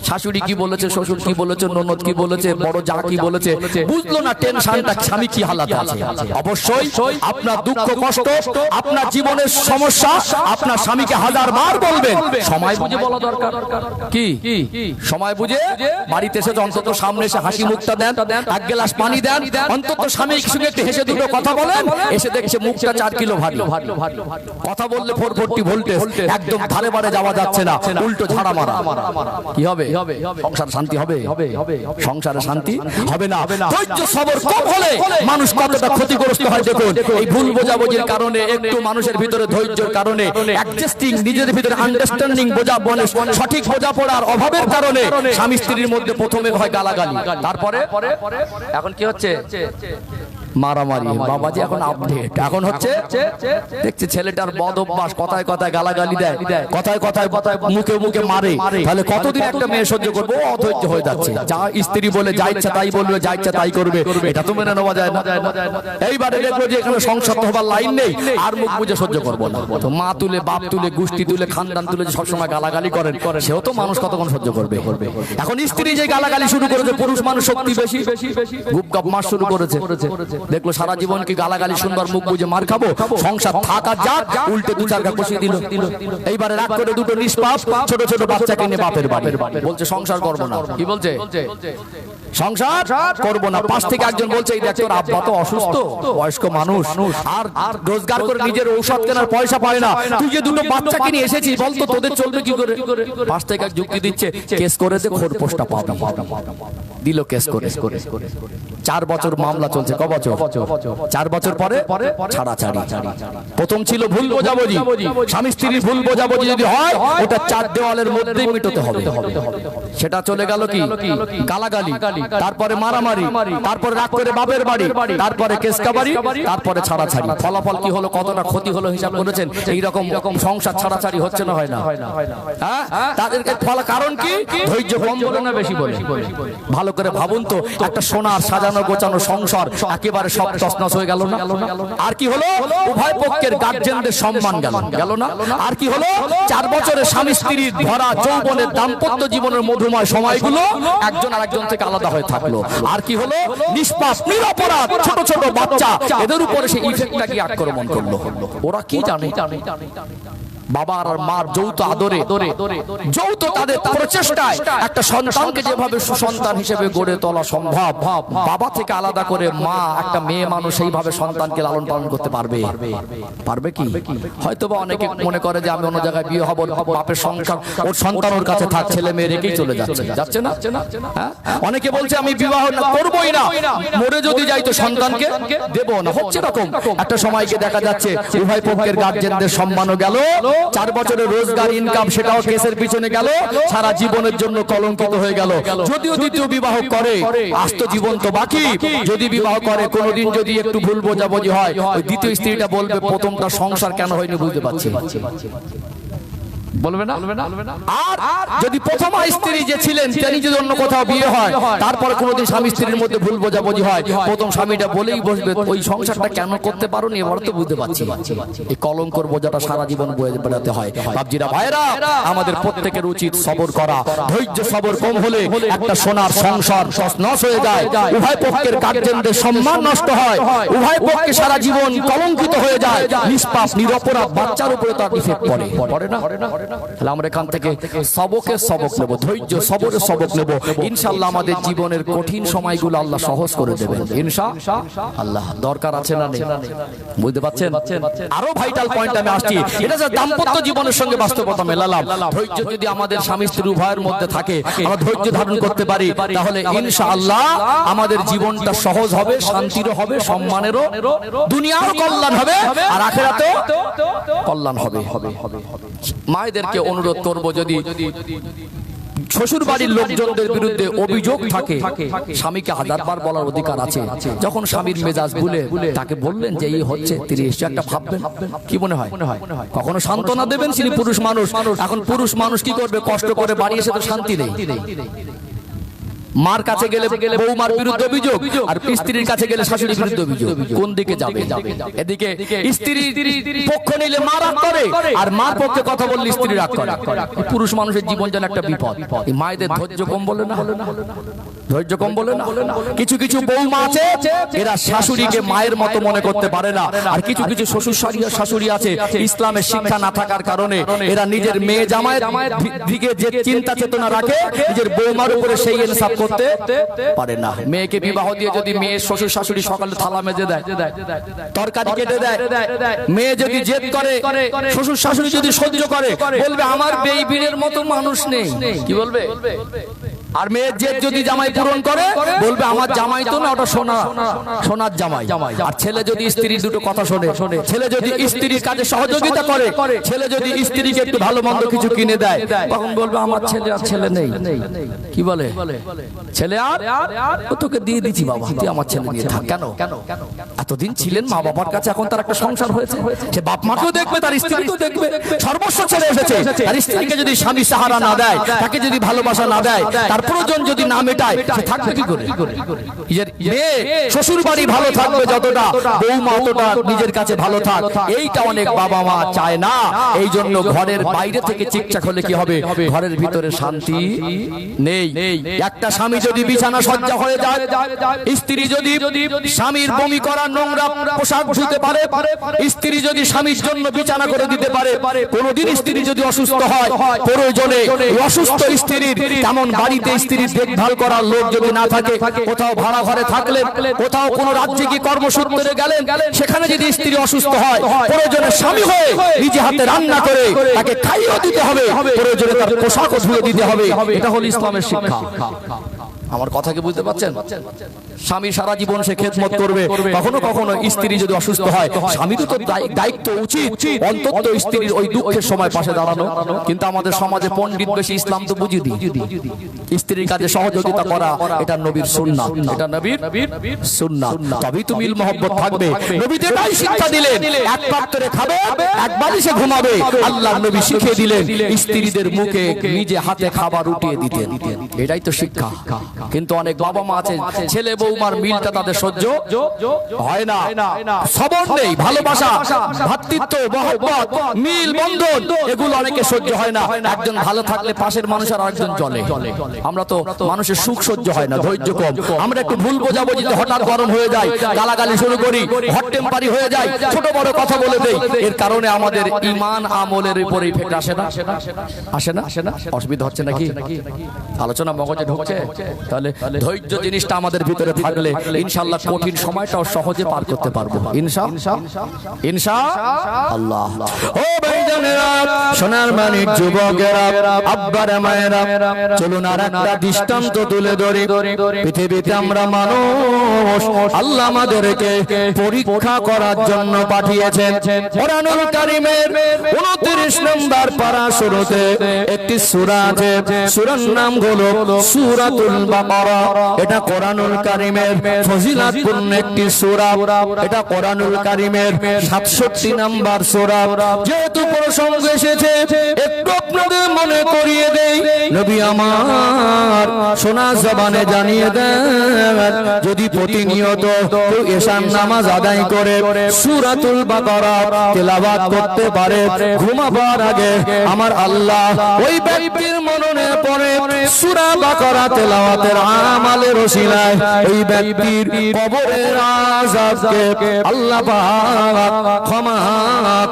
শাশুড়ি কি বলেছে, শ্বশুর কি বলেছে, ননদ কি বলেছে, বড় যা কি বলেছে, বুঝলো না টেনশনটা স্বামী কি হালাতে আছে। অবশ্যই আপনার দুঃখ কষ্ট, আপনার জীবনের সমস্যা আপনার স্বামীকে হাজার বার বলবেন, সময় বুঝে বলা দরকার। কি সময় বুঝে বাড়িতে এসে অন্তত সামনে এসে হাসি মুখটা দেন, এক গ্লাস পানি দেন, অন্তত স্বামীর সঙ্গে একটু হেসে দুটো কথা বলেন। এসে দেখছে মুখটা 4 কিলো ভারী, কথা বললে 440 ভোল্টেজ, একদম ধারে বারে যাওয়া যাচ্ছে না, উল্টো ঝাড়া মারা। কি হবে, সংসার শান্তি হবে? সংসারে শান্তি হবে না। ধৈর্য সবর কম হলে মানুষ কতটা ক্ষতিগ্রস্ত হয় দেখুন। এই ভুল বোঝাবুঝির কারণে, একটু মানুষের ভিতরে ধৈর্যের কারণে, অ্যাডজাস্টিং, নিজের ভিতরে আন্ডারস্ট্যান্ডিং, সঠিক বোঝাপড়ার অভাবের কারণে স্বামী স্ত্রীর মধ্যে প্রথমে হয় গালাগালি, তারপরে এখন কি হচ্ছে, মারামারি। বাবাজি এখন আপডেট, এখন হচ্ছে দেখছি ছেলেটার বদ অভ্যাস, কথায় কথায় গালাগালি দেয়, কথায় কথায় মুখে মুখে মারে। তাহলে কতদিন একটা মেয়ে সহ্য করবো? অধৈর্য হয়ে যাচ্ছে। যা স্ত্রী বলে যা ইচ্ছা তাই বলবে, যা ইচ্ছা তাই করবে, এটা তো মেনে নেওয়া যায় না। এইবারে দেখবো যে এখানে সংসার তো হবার লাইন নেই, আর মুখ বুঝে সহ্য করবো না। তো মা তুলে, বাপ তুলে, গোষ্ঠী তুলে, খানদান তুলে সবসময় গালাগালি করেন, সেও তো মানুষ কতক্ষণ সহ্য করবে? এখন স্ত্রী যে গালাগালি শুরু করেছে, পুরুষ মানুষ শক্তি বেশি, গুপ গাপ মার শুরু করেছে। দেখলো সারা জীবন কি গালাগালি শুনবার, মুখ বুঝে মার খাবো, সংসার থাকার যাক, উল্টে 2-4 ঘা কষিয়ে দিল। এইবারে রাগ করে দুটো নিষ্পাপ ছোট ছোট বাচ্চাকে নিয়ে বাপের বাড়ি বলছে সংসার করবো না। কি বলছে? সংসার করবো না। পাশ থেকে একজন বলছে, এই দেখ তোর আব্বা তো অসুস্থ, বয়স্ক মানুষ, আর রোজগার করে নিজের ঔষধ কেনার পয়সা পায় না, তুই যে দুটো বাচ্চাকে নিয়ে এসেছিস বলতো তোদের চলবে কি করে? পাশ থেকে এক যুক্তি দিচ্ছে, কেস করে দে, খোরপোশটা পাবে। দিল কেস করে। 4 বছর মামলা চলছে। ক বছর? 4 বছর পরে ছাড়াছাড়ি। প্রথম ছিল ভুল বোঝাবুঝি, স্বামী স্ত্রীর ভুল বোঝাবুঝি যদি হয়, ওটা 4 দেওয়ালের মধ্যেই মিটাতে হবে। সেটা চলে গেল কি গালাগালি, তারপরে মারামারি, তারপরে রাগ করে বাপের বাড়ি, তারপরে কেসকাবাড়ি, তারপরে ছাড়াছাড়ি। ফলাফল কি হলো, কতটা ক্ষতি হলো হিসাব করেছেন? এইরকম সংসার ছাড়াছাড়ি হচ্ছে না, হয় না? হ্যাঁ, তাদেরকে ফল কারণ কি? ধৈর্য কম বলে না বেশি বলে? ভালো করে ভাবুন তো, একটা সোনার সাজানো গোছানো সংসার একেবারে সব তছনছ হয়ে গেল না? আর কি হলো? উভয় পক্ষের গার্জেনদের সম্মান গেল না? আর কি হলো? 4 বছরের স্বামী স্ত্রীর ভরা যৌবনের দাম্পত্য জীবনের মধুময় সময়গুলো একজন আরেকজন থেকে আলাদা হয়ে থাকলো। আর কি হলো? নিষ্পাপ নিরপরাধ ছোট ছোট বাচ্চা, এদের উপরে সেই ইফেক্টটা কি আক্রমণ করলো? ওরা কি জানে? বাবা আর মার যৌথ আদরে, যৌথ তাদের প্রচেষ্টায় একটা সন্তানকে যেভাবে সুসন্তান হিসেবে গড়ে তোলা সম্ভব, বাবা থেকে আলাদা করে মা একটা মেয়ে মানুষ এইভাবে সন্তানকে লালন পালন করতে পারবে? পারবে কি? হয়তোবা অনেকে মনে করে যে আমি অন্য জায়গায় বিয়ে হব, বাপের সংসার ওর সন্তান ওর কাছে থাক, ছেলে মেয়ে রেখেই চলে যাচ্ছে না? অনেকে বলছে আমি বিবাহ করবই না, মরে যদি যাই তো সন্তানকে দেব না। হচ্ছে এরকম একটা সময়কে দেখা যাচ্ছে উভয় পক্ষের গার্জেনদের সম্মানও গেল, 4 বছরের রোজগার ইনকাম সেটাও কেসের পিছনে গেল, সারা জীবনের জন্য কলঙ্কিত হয়ে গেল। যদিও দ্বিতীয় বিবাহ করে, আস্ত জীবন তো বাকি। যদি বিবাহ করে কোনোদিন যদি একটু ভুল বোঝাবুঝি হয়, ওই দ্বিতীয় স্ত্রীটা বলবে প্রথমটা সংসার কেন হয়নি বুঝতে পারছি, বলবে না? আর যদি প্রথম স্ত্রী যে ছিলেন তিনি যদি অন্য কোথাও বিয়ে হয়, তারপরে কোনোদিন স্বামী স্ত্রীর মধ্যে ভুল বোঝাবুঝি হয়, প্রথম স্বামীটা বলেই বসবে ওই সংসারটা কেন করতে পারোনি, এবার তো বুঝতে পারছি। এই কলঙ্কর বোঝাটা সারা জীবন বয়ে বেড়াতে হয়। বাপজিরা ভাইরা, আমাদের প্রত্যেকের উচিত সবর করা। ধৈর্য সবর কম হলে একটা সোনার সংসার তছনছ হয়ে যায়, উভয় পক্ষের গার্জেনদের সম্মান নষ্ট হয়, উভয় পক্ষে সারা জীবন কলঙ্কিত হয়ে যায়, নিষ্পাপ নিরপরাধ বাচ্চার উপরে তার ইফেক্ট পড়ে না? তাহলে আমরা এখান থেকে সবক নেব, ধৈর্য সবরের সবক নেব। ইনশাআল্লাহ আমাদের জীবনের কঠিন সময়গুলো আল্লাহ সহজ করে দেবেন ইনশাআল্লাহ। দরকার আছে না নেই? বুঝতে পারছেন? আরো ভাইটাল পয়েন্ট আমি আসছি, এটা যে দাম্পত্য জীবনের সঙ্গে বাস্তবতা মেলালাম। ধৈর্য যদি আমাদের স্বামী স্ত্রী উভয়ের মধ্যে থাকে, আমরা ধৈর্য ধারণ করতে পারি, তাহলে ইনশাআল্লাহ আমাদের জীবনটা সহজ হবে, শান্তিরও হবে, সম্মানেরও, দুনিয়ারও কল্যাণ হবে আর আখিরাতেও কল্যাণ হবে। মায়েদেরকে অনুরোধ করব, যদি শ্বশুর বাড়ির লোকজনদের বিরুদ্ধে অভিযোগ থাকে, স্বামীকে 1000 বার বলার অধিকার আছে। যখন স্বামীর মেজাজ ভুলে তাকে বললেন যে এই হচ্ছে, তিনি এসে একটা ভাববেন, কি মনে হয়? কখনো সান্ত্বনা দেবেন, তিনি পুরুষ মানুষ। এখন পুরুষ মানুষ কি করবে? কষ্ট করে বাড়ি এসে তো শান্তি নেই। মার কাছে গেলে বৌমার বিরুদ্ধে অভিযোগ, আর স্ত্রীর কাছে গেলে শাশুড়ির বিরুদ্ধে অভিযোগ। কোন দিকে যাবে? এদিকে স্ত্রী পক্ষ নিলে মা রাগ করে, আর মার পক্ষে কথা বললে স্ত্রী রাগ করে। পুরুষ মানুষের জীবন যেন একটা বিপদ। মায়েদের ধৈর্য কম বলে না? ধৈর্য কম বলে না? কিছু কিছু বৌমা আছে, এরা শাশুড়িকে মায়ের মতো মনে করতে পারে না। আর কিছু কিছু শ্বশুর শাশুড়ি আছে, ইসলামের শিক্ষা না থাকার কারণে এরা নিজের মেয়ে জামাইয়ের দিকে যে চিন্তা চেতনা রাখে, নিজের বৌমার উপরে সেই ইনসাফ করতে পারে না। মেয়েকে বিবাহ দিয়ে যদি মেয়ের শ্বশুর শাশুড়ি সকালে থালা মেজে দেয়, তরকারি কেটে দেয়, মেয়ে যদি জেদ করে, শ্বশুর শাশুড়ি যদি সহ্য করে, বলবে আমার বেইবিনের মতো মানুষ নেই। কি বলবে? আর মেয়ের জেদ যদি জামাই পূরণ করে, বলবে আমার জামাই তো না, ওটা সোনার জামাই। আর ছেলে যদি স্ত্রীর দুটো কথা শোনে, ছেলে যদি স্ত্রীর কাজে সহযোগিতা করে, ছেলে যদি স্ত্রীকে একটু ভালো মন্দ কিছু কিনে দেয়, তখন বলবে আমার ছেলে আর ছেলে নেই। কি বলে? ছেলে আর ও তোকে দিয়ে দিচ্ছি বাবা, তুই আমার ছেলে নিয়ে থাক। কেন? এতদিন ছিলেন মা বাবার কাছে, এখন তার একটা সংসার হয়েছে, সে বাপ মাকেও দেখবে, তার স্ত্রীকেও দেখবে, সর্বস্ব ছেড়ে এসেছে। আর স্ত্রীকে যদি স্বামী সাহারা না দেয়, তাকে যদি ভালোবাসা না দেয়, তার প্রয়োজন যদি না মেটায়, সে থাকবে কি করে? শ্বশুর বাড়ি ভালো থাকবে যতটা, বৌমা অতটা নিজের কাছে ভালো থাক, এইটা অনেক বাবা মা চায় না। এই জন্য ঘরের বাইরে থেকে চিকচাক হলে কি হবে? ঘরের ভিতরে শান্তি নেই। একটা স্বামী যদি বিছানা সজ্জা হয়ে যায়, স্ত্রী যদি স্বামীর বমি করা নোংরা পোশাক ধুতে পারে, স্ত্রী যদি স্বামীর জন্য বিছানা করে দিতে পারে, কোনদিন স্ত্রী যদি অসুস্থ হয়, প্রয়োজনে অসুস্থ স্ত্রীর তেমন বাড়িতে স্ত্রীর দেখভাল করার লোক যদি না থাকে, কোথাও ভাড়া ঘরে থাকলে, কোথাও কোন রাজ্যে কি কর্মসূত্রে গেলেন, সেখানে যদি স্ত্রী অসুস্থ হয়, প্রয়োজনে স্বামী হয়ে নিজে হাতে রান্না করে তাকে খাইয়ে দিতে হবে, প্রয়োজনে তার পোশাকও ধুয়ে দিতে হবে। এটা হলো ইসলামের শিক্ষা। আমার কথা কি বুঝতে পারছেন? স্বামী সারা জীবন সে খেদমত করবে, কখনো কখনো স্ত্রী যদি অসুস্থ হয়, স্বামীরও তো দায়িত্ব উচিত অন্তত স্ত্রীর ওই দুঃখের সময় পাশে দাঁড়ানো। কিন্তু আমাদের সমাজে পণ্ডিত বেশি, ইসলাম তো বুঝিয়ে দিই, স্ত্রীর কাজে সহযোগিতা করা এটা নবীর সুন্নাত, এটা নবীর সুন্নাত। তবেই তো মিল মহব্বত থাকবে। নবী এটাই শিক্ষা দিলেন, এক পাত্রে খাবে, এক বালিশে ঘুমাবে। আল্লাহর নবী শিখিয়ে দিলেন স্ত্রীদের মুখে নিজে হাতে খাবার উঠিয়ে দিতেন। এটাই তো শিক্ষা। কিন্তু অনেক বাবা মা আছে ছেলে বৌমার মিলটা তাদের সহ্য হয় না, সবর নেই, ভালোবাসা, ভ্রাতৃত্ব, মহব্বত, মিল, বন্ধন এগুলো অনেকে সহ্য হয় না। একজন ভালো থাকলে পাশের মানুষ আর আরেকজন চলে। আমরা তো মানুষের সুখ সহ্য হয় না, ধৈর্য কম। আমরা একটু ভুল বোঝাবুঝিতে হঠাৎ গরম হয়ে যায়, গালাগালি শুরু করি, হট টেম্পারি হয়ে যায়, ছোট বড় কথা বলে দেই। এর কারণে আমাদের ঈমান আমলের উপরে ইফেক্ট আসে না, আসে না? অসুবিধা হচ্ছে নাকি? আলোচনা মগজে ঢুকছে? তাহলে ধৈর্য জিনিসটা আমাদের ভিতরে থাকলে ইনশাআল্লাহ কঠিন সময়টাও সহজে পার করতে পারবো। ইনশাআল্লাহ। ও ভাইজানেরা, সোনার মানিক যুবকেরা, আব্বারা মায়েরা, চলুন আর একটা দৃষ্টান্ত তুলে ধরি। পৃথিবীতে আমরা মানুষ, আল্লাহ আমাদেরকে পরীক্ষা করার জন্য পাঠিয়েছেন। কোরআনুল কারীমের 29 নম্বর পারা শুরুতে একটি সূরা আছে, সূরার নাম হলো সূরাতুল বাকারা। এটা কোরআনুল কারীমের ফজিলাতপূর্ণ একটি সূরা। এটা কোরআনুল কারীমের 67 নম্বর সূরা। যেহেতু প্রসঙ্গ এসেছে একটু আপনাদের মনে করিয়ে দেই, নবী আমার শোনা জবানে জানিয়ে দেন, যদি প্রতিনিয়ত এশার নামাজ আদায় করে সূরাতুল বাকারা তেলাওয়াত করতে পারে, ঘুমাবার আগে আমার আল্লাহ ওই ব্যক্তির মননে পড়ে সূরা বাকারা তেলাওয়াতের আমালের ওসিলায় ওই ব্যক্তির কবরের আযাবকে আল্লাহ পাক ক্ষমা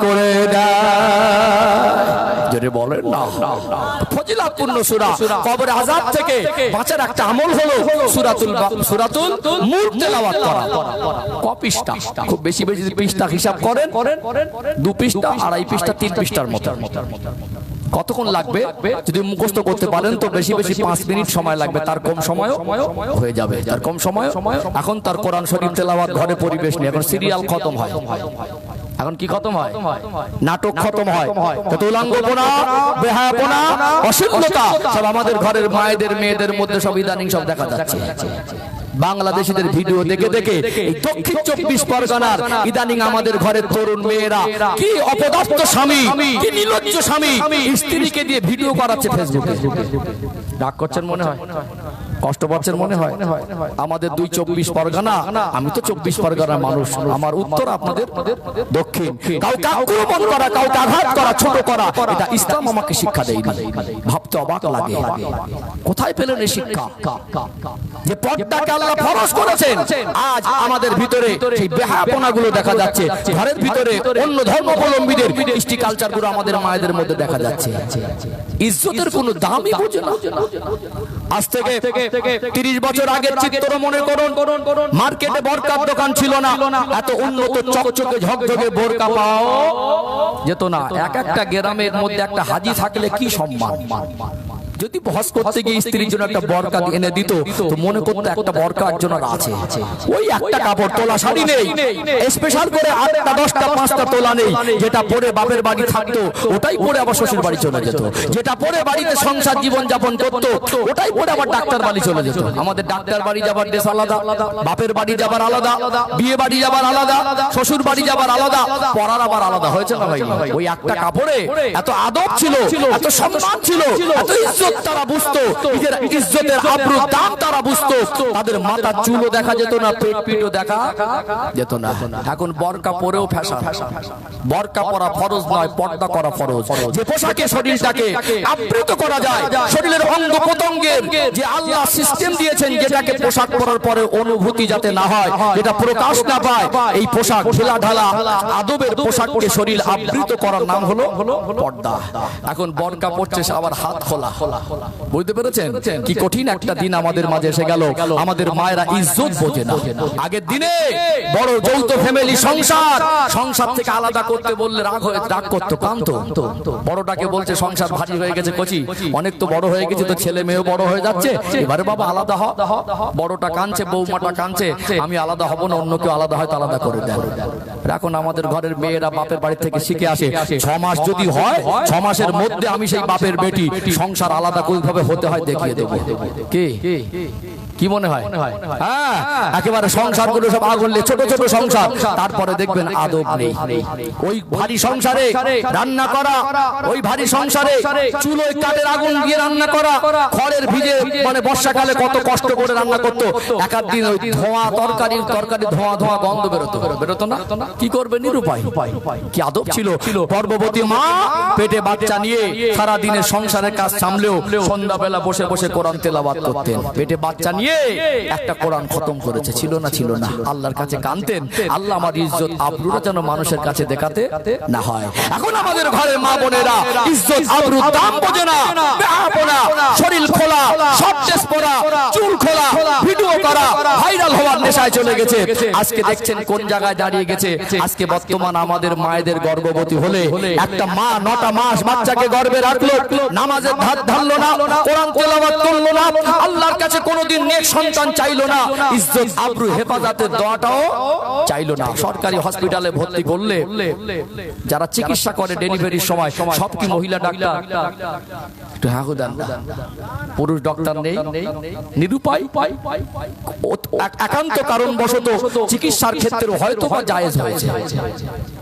করে দেয়। যদি বলেন না, ফজিলাতপূর্ণ সূরা, কবরের আযাব থেকে বাঁচার একটা আমল হলো সূরাতুল মুলক তেলাওয়াত করা। ক পৃষ্ঠা? খুব বেশি পৃষ্ঠা হিসাব করেন, 2 পৃষ্ঠা, 2.5 পৃষ্ঠা, 3 পৃষ্ঠার মতো। কতক্ষণ লাগবে? যদি মুখস্থ করতে পারেন তো বেশি 5 মিনিট সময় লাগবে, তার কম সময় হয়ে যাবে। তার কম সময়, এখন তার কোরআন শরীফ তেলাওয়াত ঘরে পরিবেশ নেই, এখন সিরিয়াল খতম হয়। এখন কি খতম হয়? নাটক খতম হয়। কত উলঙ্গপনা, বেহায়াপনা, অশ্লীলতা সব আমাদের ঘরের মায়েদের মেয়েদের মধ্যে সব ইদানিং সব দেখা যাচ্ছে। বাংলাদেশীদের ভিডিও দেখে দেখে এই দক্ষিণ 24 পরগনার ইদানিং আমাদের ঘরের তরুণ মেয়েরা কি অপদার্থ স্বামী, কি নির্লজ্জ স্বামী স্ত্রীকে দিয়ে ভিডিও করাচ্ছে ফেসবুকে। রাগ করছেন মনে হয়, কষ্ট পাচ্ছেন মনে হয়। আমাদের 24 পরগনা, আমি তো 24 পরগনার মানুষ, আমার উত্তর, আপনাদের দক্ষিণ। কাউকে আক্রমণ করা, কাউকে আঘাত করা, ছোট করা, এটা ইসলাম আমাকে শিক্ষা দেয়নি। ভাবতে অবাক লাগে, কোথায় পেলেন এই শিক্ষা? যে পর্দাকে আল্লাহ ফরজ করেছেন, আজ আমাদের ভিতরে সেই বেহায়াপনাগুলো দেখা যাচ্ছে। ঘরের ভিতরে অন্য ধর্মাবলম্বীদের কৃষ্টি কালচারগুলো আমাদের মায়েদের মধ্যে দেখা যাচ্ছে। ইজ্জতের কোনো দামই বোঝে না। আজ থেকে 30 বছর আগের চিত্র মনে করুন, মার্কেটে বোরকার দোকান ছিল না, এত উন্নত চকচকে ঝকঝকে বোরকা পাও যেত না। একটা গ্রামের মধ্যে একটা হাজি থাকলে কি সম্মান। যদি হজ করতে গিয়ে স্ত্রীর জন্য একটা বরকা এনে দিত তো মনে করতে একটা বরকার জন্য আছে। ওই একটা কাপড় তোলা শাড়ি নেই, স্পেশাল করে 8টা 10টা 5টা তোলা নেই, যেটা পরে বাপের বাড়ি থাকতো ওটাই পরে আবার শ্বশুর বাড়ি চলে যেত, যেটা পরে বাড়িতে সংসার জীবন যাপন করতো ওটাই পরে আবার ডাক্তার বাড়ি চলে যেত। আমাদের ডাক্তার বাড়ি যাবার দেশ আলাদা, বাপের বাড়ি যাবার আলাদা, বিয়ে বাড়ি যাবার আলাদা, শ্বশুর বাড়ি যাবার আলাদা, পড়ার আবার আলাদা। হয়েছে না ভাই? ওই একটা কাপড়ে এত আদব ছিল, এত সম্মান ছিল, এত ইজ্জত তারা বুঝতো, নিজের ইজ্জতের আবরুর দাম তারা বুঝতো। তাদের মাথার চুলও দেখা যেত না, পেট পিঠও দেখা যেত না। এখন বরকা পরেও ফ্যাশন। বরকা পরা ফরজ নয়, পর্দা করা ফরজ। যে পোশাকে শরীরটাকে আবৃত করা যায়, শরীরের অঙ্গ প্রত্যঙ্গের যে আল্লাহ সিস্টেম দিয়েছেন, যেটাকে পোশাক পরার পরে অনুভূতি যাতে না হয়, যেটা প্রকাশ না পায়, এই পোশাক ঢেলা ঢালা আদবের পোশাককে শরীর আবৃত করার নাম হলো পর্দা। এখন বরকা পড়ছে আবার হাত খোলা। বুঝতে পেরেছেন কি কঠিন একটা দিন আমাদের মাঝে এসে গেল। আমাদের মায়েরা ইজ্জত বোঝে না। আগের দিনে বড় যৌথ ফ্যামিলি সংসার থেকে আলাদা করতে বললে রাগ করতো, কাঁদতো। বড়টাকে বলছে সংসার ভারী হয়ে গেছে, কচি অনেক তো বড় হয়ে গেছে, তো ছেলে মেয়েও বড় হয়ে যাচ্ছে, এবারে বাবা আলাদা হ। বড়টা কাঁদছে, বৌমাটা কাঁদছে, আমি আলাদা হব না, অন্য কেউ আলাদা হয় তো আলাদা করে দেয়। এখন আমাদের ঘরের মেয়েরা বাপের বাড়ি থেকে শিখে আসে, 6 মাস যদি হয় 6 মাসের মধ্যে আমি সেই বাপের বেটি সংসার আলাদা কিভাবে হতে হয় দেখিয়ে দেবো। কি মনে হয়? হ্যাঁ, একেবারে সংসারগুলো সব আগুনলে ছোট ছোট সংসার, তারপরে দেখবেন আদব নেই। ওই ভারী সংসারে রান্না করা, ওই ভারী সংসারে চুলোয় কাঠের আগুন দিয়ে রান্না করা, খড়ের ভিজে মানে বর্ষাকালে কত কষ্ট করে রান্না করতো। এক আধ দিন ওই ধোঁয়া তরকারি ধোঁয়া ধোঁয়া গন্ধ বেরোতো না? কি করবে? নিরুপায়। কি আদব ছিল! গর্ভবতী মা পেটে বাচ্চা নিয়ে সারা দিনের সংসারের কাজ সামলেও সন্ধ্যাবেলা বসে বসে কোরআন তেলাওয়াত করতেন। পেটে বাচ্চা নিয়ে একটা কোরআন খতম করেছে। ছিল না? আল্লাহর কাছে কাঁদতেন, আল্লাহ আমার ইজ্জত আবরুরা যেন মানুষের কাছে দেখাতে না হয়। এখন আমাদের ঘরে মা বোনেরা ইজ্জত আবরুর দাম বোঝে না, বেহাপনা, শরীর খোলা, সব ড্রেস পরা, চুল খোলা, ভিডিও করা, ভাইরাল হওয়ার নেশায় চলে গেছে। আজকে দেখছেন কোন জায়গায় দাঁড়িয়ে গেছে। আজকে বর্তমান আমাদের মায়েদের গর্ভবতী হলে একটা মা 9টা মাস বাচ্চাকে গর্ভে রাখলো, নামাজের ধার ধারলো না, কোরআন তেলাওয়াত করলো না, আল্লাহর কাছে কোনোদিন নেক সন্তান চাইলো না, ইজ্জত আবরু হেফাজতের দোয়াটাও চাইলো না। সরকারি হসপিটালে ভর্তি করলে যারা চিকিৎসা করে ডেলিভারির সময় সব কি মহিলা ডাক্তার? পুরুষ ডক্টর নেই? নিরুপায়। একান্ত কারণবশত চিকিৎসার ক্ষেত্রে হয়তো বা জায়েজ হয়েছে।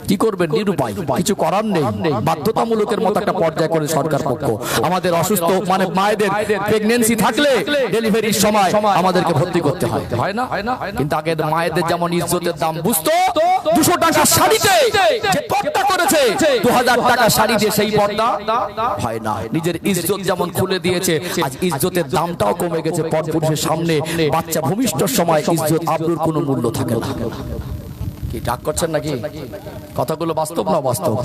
কি করবেন? নিরুপায়, কিছু করার নেই। বাধ্যতামূলকের মতো একটা পর্যায় করে সরকার পক্ষ আমাদের অসুস্থ মানে মায়েদের প্রেগন্যান্সি থাকলে ডেলিভারির সময় আমাদেরকে ভর্তি করতে হয় না? কিন্তু আগে মায়েদের যেমন ইজ্জতের দাম বুঝতো, 200 টাকা শাড়িতে যে পর্দা করেছে, 2000 টাকা শাড়ি দিয়ে সেই পর্দা হয় না। নিজের ইজ্জত যেমন খুলে দিয়েছে, আজ ইজ্জতের দামটাও কমে গেছে। পরপুরুষের সামনে বাচ্চা ভূমিষ্ঠর সময় ইজ্জত আবরুর কোনো মূল্য থাকে না। কি ডাক করছেন নাকি? কথাগুলো বাস্তব না বাস্তব?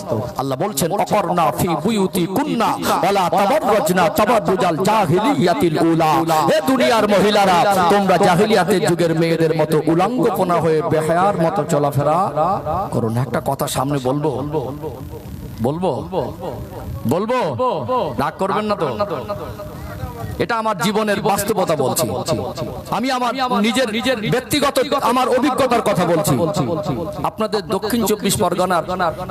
আল্লাহ বলছেন অকরনা ফি বুয়ুতি কুন্না ওয়ালা তাবাররাজনা তাবাররুজাল জাহিলিয়াতিল উলা। হে দুনিয়ার মহিলারা, তোমরা জাহিলিয়াতের যুগের মেয়েদের মতো উলঙ্গপনা হয়ে বেহায়ার মতো চলাফেরা করো না। একটা কথা সামনে বলবো ডাক করবেন না তো? এটা আমার জীবনের বাস্তবতা বলছি। আমি আমার নিজের ব্যক্তিগত আমার অভিজ্ঞতার কথা বলছি। আপনাদের দক্ষিণ 24 পরগনার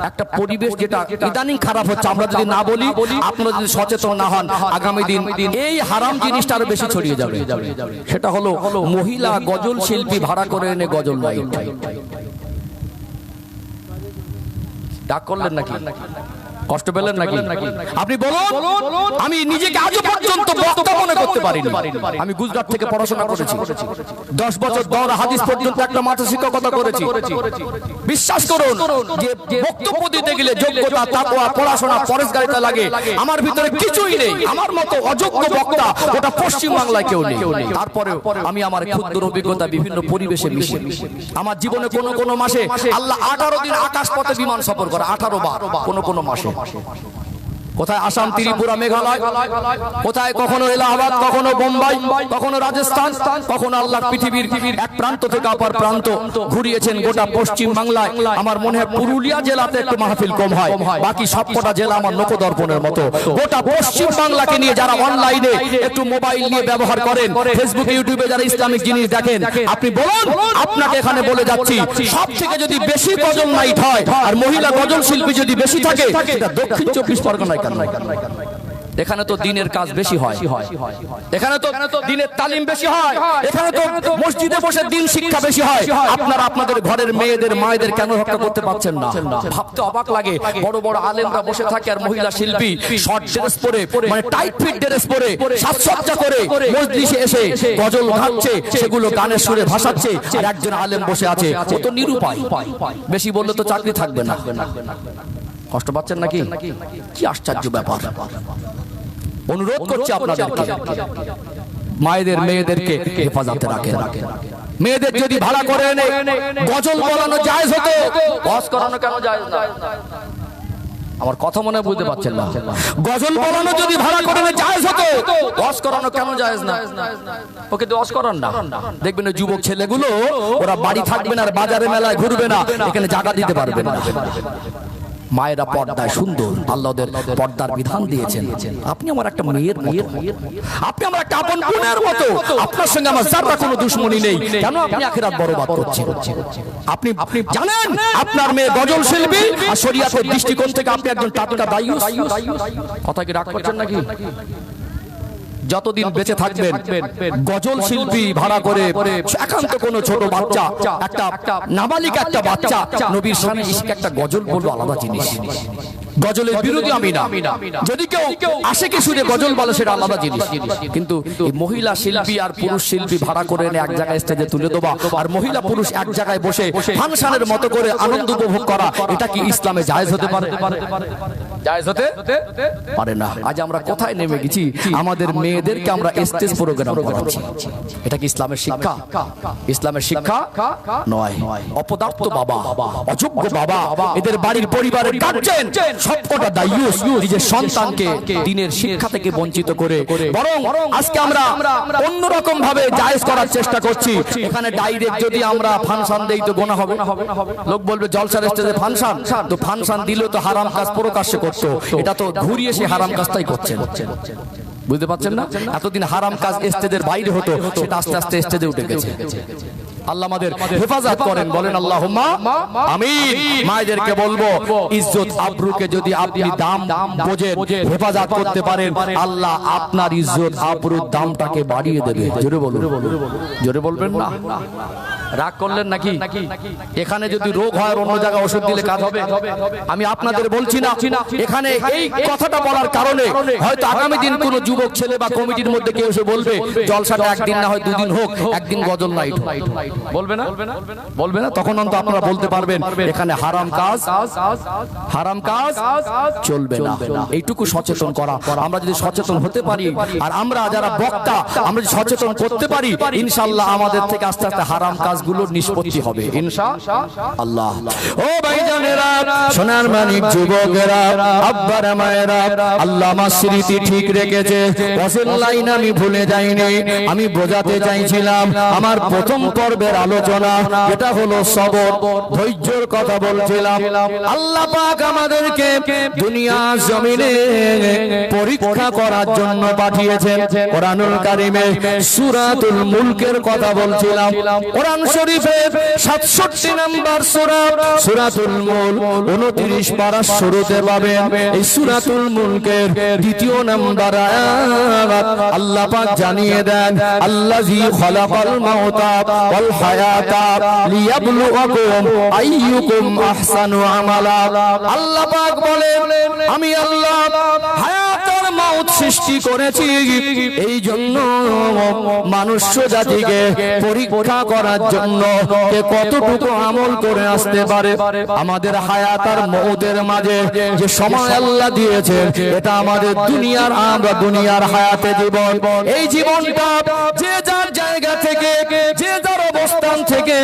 একটা পরিবেশ যেটা ইদানিং খারাপ হচ্ছে, আমরা যদি না বলি, আপনারা যদি সচেতন না হন, আগামী দিন এই হারাম জিনিসটা আরো বেশি ছড়িয়ে যাবে। সেটা হলো মহিলা গজল শিল্পী ভাড়া করে এনে গজল লাইট। ডাক করলেন নাকি? কষ্ট পেলেন নাকি? আপনি বলুন। আমি নিজেকে আজও পর্যন্ত বক্তা মনে করতে পারিনি। আমি গুজরাট থেকে পড়াশোনা করেছি, 10 বছর দৌড়া হাদিস পর্যন্ত একটা মাঠে শিক্ষকতা করেছি। বিশ্বাস করুন যে বক্তব্য দিতে গেলে যোগ্যতা, তাকওয়া, পড়াশোনা, পরেশগারিতা লাগে। আমার ভিতরে কিছুই নেই। আমার মতো অযোগ্য বক্তা ওটা পশ্চিম বাংলায় কেউ নেই। তারপরেও আমি আমার ক্ষুদ্র অভিজ্ঞতা বিভিন্ন পরিবেশে মিশে আমার জীবনে কোন মাসে আল্লাহ 18 দিন আকাশ পথে বিমান সফর করে, 18 বার কোন মাসে। কোথায় আসাম, ত্রিপুরা, মেঘালয়, কোথায় কখনো এলাহাবাদ, কখনো বোম্বাই, কখনো রাজস্থান, কখনো আল্লাহ পৃথিবীর এক প্রান্ত থেকে অপর প্রান্ত ঘুরিয়েছেন গোটা পশ্চিম বাংলায়। আমার মনে হয় পুরুলিয়া জেলাতে একটু মাহফিল কম হয়, বাকি সবকটা জেলা আমার লোকদর্পণের মতো। গোটা পশ্চিম বাংলাকে নিয়ে যারা অনলাইনে একটু মোবাইল নিয়ে ব্যবহার করেন, ফেসবুকে ইউটিউবে যারা ইসলামিক জিনিস দেখেন, আপনি বলুন, আপনাকে এখানে বলে যাচ্ছি, সব থেকে যদি বেশি গজল নাইট হয় আর মহিলা গজল শিল্পী যদি বেশি থাকে, সেটা দক্ষিণ 24 পরগনায়। এখানে তো দিনের কাজ বেশি হয়, এখানে তো দিনের তালিম বেশি হয়, এখানে তো মসজিদে বসে দিন শিক্ষা বেশি হয়। আপনারা আপনাদের ঘরের মেয়েদের মায়েদের কেন রক্ষা করতে পারছেন না? ভাবতে অবাক লাগে। বড় বড় আলেমরা বসে থাকে আর মহিলা শিল্পী শর্ট ড্রেস পরে, মানে টাইট ফিট ড্রেস পরে, সাজসজ্জা করে মজলিসে এসে গজল গাচ্ছে, সেগুলো গানের সুরে ভাসাচ্ছে, আর একজন আলেম বসে আছে। ও তো নিরুপায়। বেশি বললে তো চাকরি থাকবে না। কষ্ট পাচ্ছেন নাকি? কি আশ্চর্য ব্যাপার! অনুরোধ করছি আপনাদেরকে, মায়েদের মেয়েদেরকে হেফাজতে রাখেন। মেয়েদের যদি ভাড়া করে এনে গজল বলানো জায়েজ হতো, ওয়াজ করানো কেন জায়েজ না? আমার কথা মনে বুঝতে পারছেন না? গজল বলানো যদি ভাড়া করে এনে জায়েজ হতো, ওয়াজ করানো কেন জায়েজ না? ওকে তো ওয়াজ করান না। দেখবেন যুবক ছেলেগুলো ওরা বাড়ি থাকবে না আর বাজারে মেলায় ঘুরবে না, এখানে জায়গা দিতে পারবেন না। মায়েরা পর্দায় সুন্দর, আল্লাহদের পর্দার বিধান দিয়েছেন। আপনি আমার একটা মেয়ের মতো, আপনি আমার একটা আপন বোনের মতো। আপনার সঙ্গে আমার যারা কোনো দুশ্মনী নেই। কেন আপনি আখিরাত বরবাদ করছেন? আপনি জানেন আপনার মেয়ে গজল শিল্পী, আর শরীয়তের দৃষ্টিকোণ থেকে আপনি একজন টাটকা দায়ুস। কথা কি রাগ করছেন নাকি? যতদিন বেঁচে থাকবেন গজল শিল্পী ভাড়া করে একান্ত কোনো ছোট বাচ্চা, একটা নাবালিকা একটা বাচ্চা নবীর শানে ইশকে একটা গজল বলবো, আলাদা জিনিস। গজলের বিরোধী আমি না, যদি কেউ আশিকি সুরে গজল বলে সেটা আলাদা জিনিস। কিন্তু মহিলা শিল্পী আর পুরুষ শিল্পী ভাড়া করে এনে এক জায়গায় স্টেজে তুলে দেওয়া, আর মহিলা পুরুষ এক জায়গায় বসে ফাংশনের মতো করে আনন্দ উপভোগ করা, এটা কি ইসলামে জায়েজ হতে পারে? জায়েজ হতে পারে না। আজ আমরা কোথায় নেমে গেছি? আমাদের মেয়েদেরকে আমরা স্টেজ প্রোগ্রাম করাচ্ছি। এটা কি ইসলামের শিক্ষা? ইসলামের শিক্ষা নয়। অপদার্থ বাবা, অযোগ্য বাবা, এদের বাড়ির পরিবারের গার্জিয়ান সবকটা দায়ুস নিজের সন্তানকে দ্বীনের শিক্ষা থেকে বঞ্চিত করে, বরং আজকে আমরা অন্যরকম ভাবে জায়েজ করার চেষ্টা করছি। এখানে ডাইরেক্ট যদি আমরা ফাংশন দেই তো গোনা হবে। লোক বলবে জলসার স্টেজে ফাংশন, তো ফাংশন দিলে তো হারাম কাজ প্রকাশ্যে করতো, এটা তো ঘুরিয়ে সে হারাম কাজটাই করছেন। বুঝতে পারছেন না? এতদিন হারাম কাজ স্টেজের বাইরে হতো, সেটা আস্তে আস্তে স্টেজে উঠে গেছে। আল্লাহ আমাদের হেফাজত করেন, বলেন আল্লাহুম্মা আমিন। মায়েদেরকে বলবো, ইজ্জত আবরুকে যদি আপনি দাম বোঝেন, হেফাজত করতে পারেন, আল্লাহ আপনার ইজ্জত আবরুর দামটাকে বাড়িয়ে দেবে। জোরে বলুন, জোরে বলবেন না? রাগ করলেন নাকি? এখানে যদি রোগ হয় অন্য জায়গায় ওষুধ দিলে কাজ হবে? আমি আপনাদের বলছি না, এখানে এই কথাটা বলার কারণে হয়তো আগামী দিন কোনো যুবক ছেলে বা কমিটির মধ্যে কেউ এসে বলবে জলসাটা একদিন না হয় দুদিন হোক, একদিন গজল নাইট বলবে না, বলবে না? তখন অন্তত আপনারা বলতে পারবেন এখানে হারাম কাজ চলবে না। এইটুকু সচেতন করা, আমরা যদি সচেতন হতে পারি আর আমরা যারা বক্তা আমরা যদি সচেতন করতে পারি, ইনশাআল্লাহ আমাদের থেকে আস্তে আস্তে হারাম কাজগুলোর নিষ্পত্তি হবে ইনশাআল্লাহ। ও ভাইজানেরা, সোনার মানিক যুবকেরা, আব্বারা মায়েরা, আল্লাহ আমার স্মৃতি ঠিক রেখেছে। ওয়াসিল লাইন আমি ভুলে যাইনি। আমি বোঝাতে চাইছিলাম আমার প্রথম পর্বের আলোচনা এটা হলো সবর, ধৈর্যের কথা বলছিলাম। আল্লাহ পাক আমাদেরকে দুনিয়া জমিনে পরীক্ষা করার জন্য পাঠিয়েছেন। কোরআনুল কারীমে সূরাতুল মুলকের কথা বলছিলাম। কোরআন শরীফের 67 নম্বর সূরা সূরাতুল মুলক 29 পারার শুরুতে পাবেন এই সূরাতুল মুলকের 2 নম্বর আয়াত। আল্লাহ পাক জানিয়ে দেন, আল্লাযী খালাকাল মাউতা ওয়াল হায়াতা লিয়াবলুয়াকুম আইয়ুকুম আহসানু আমালা। আল্লাহ পাক বলেন, আমি আল্লাহ হায়াত আর মাউত সৃষ্টি করেছি এই জন্য মনুষ্য জাতিকে পরীক্ষা করার জন্য কে কতটুকু আমল করে আসতে পারে। আমাদের হায়াত আর মউতের মাঝে যে সময় আল্লাহ দিয়েছেন, এটা আমাদের দুনিয়ার, আমরা দুনিয়ার হায়াতে জীবন, এই জীবনটা যে যার জায়গা থেকে যে যার অবস্থান থেকে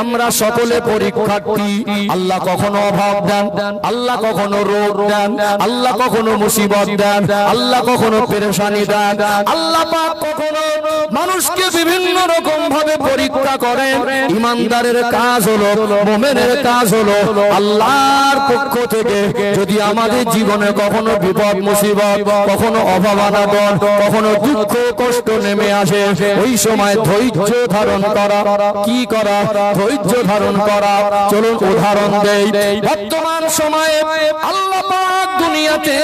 আমরা সকলে পরীক্ষার্থী। আল্লাহ কখনো অভাব দেন, আল্লাহ কখনো রোগ দেন, আল্লাহ কখনো মুসিবত দেন, আল্লাহ কখনো পেরেশানি দেন। আল্লাহ পাক কখনো মানুষকে বিভিন্ন রকম ভাবে পরীক্ষা করেন। ইমানদারের কাজ হলো, মুমিনের কাজ হলো আল্লাহর পক্ষ থেকে যদি আমাদের জীবনে কখনো বিপদ মুসিবত, কখনো অভাব অনাটন, কখনো দুঃখ কষ্ট নেমে আসে, ওই সময় ধৈর্য ধারণ করা। কি করা? ধৈর্য ধারণ করা। চলুন উদাহরণ দেই। বর্তমান সময়ে আল্লাহ পাক দুনিয়াতে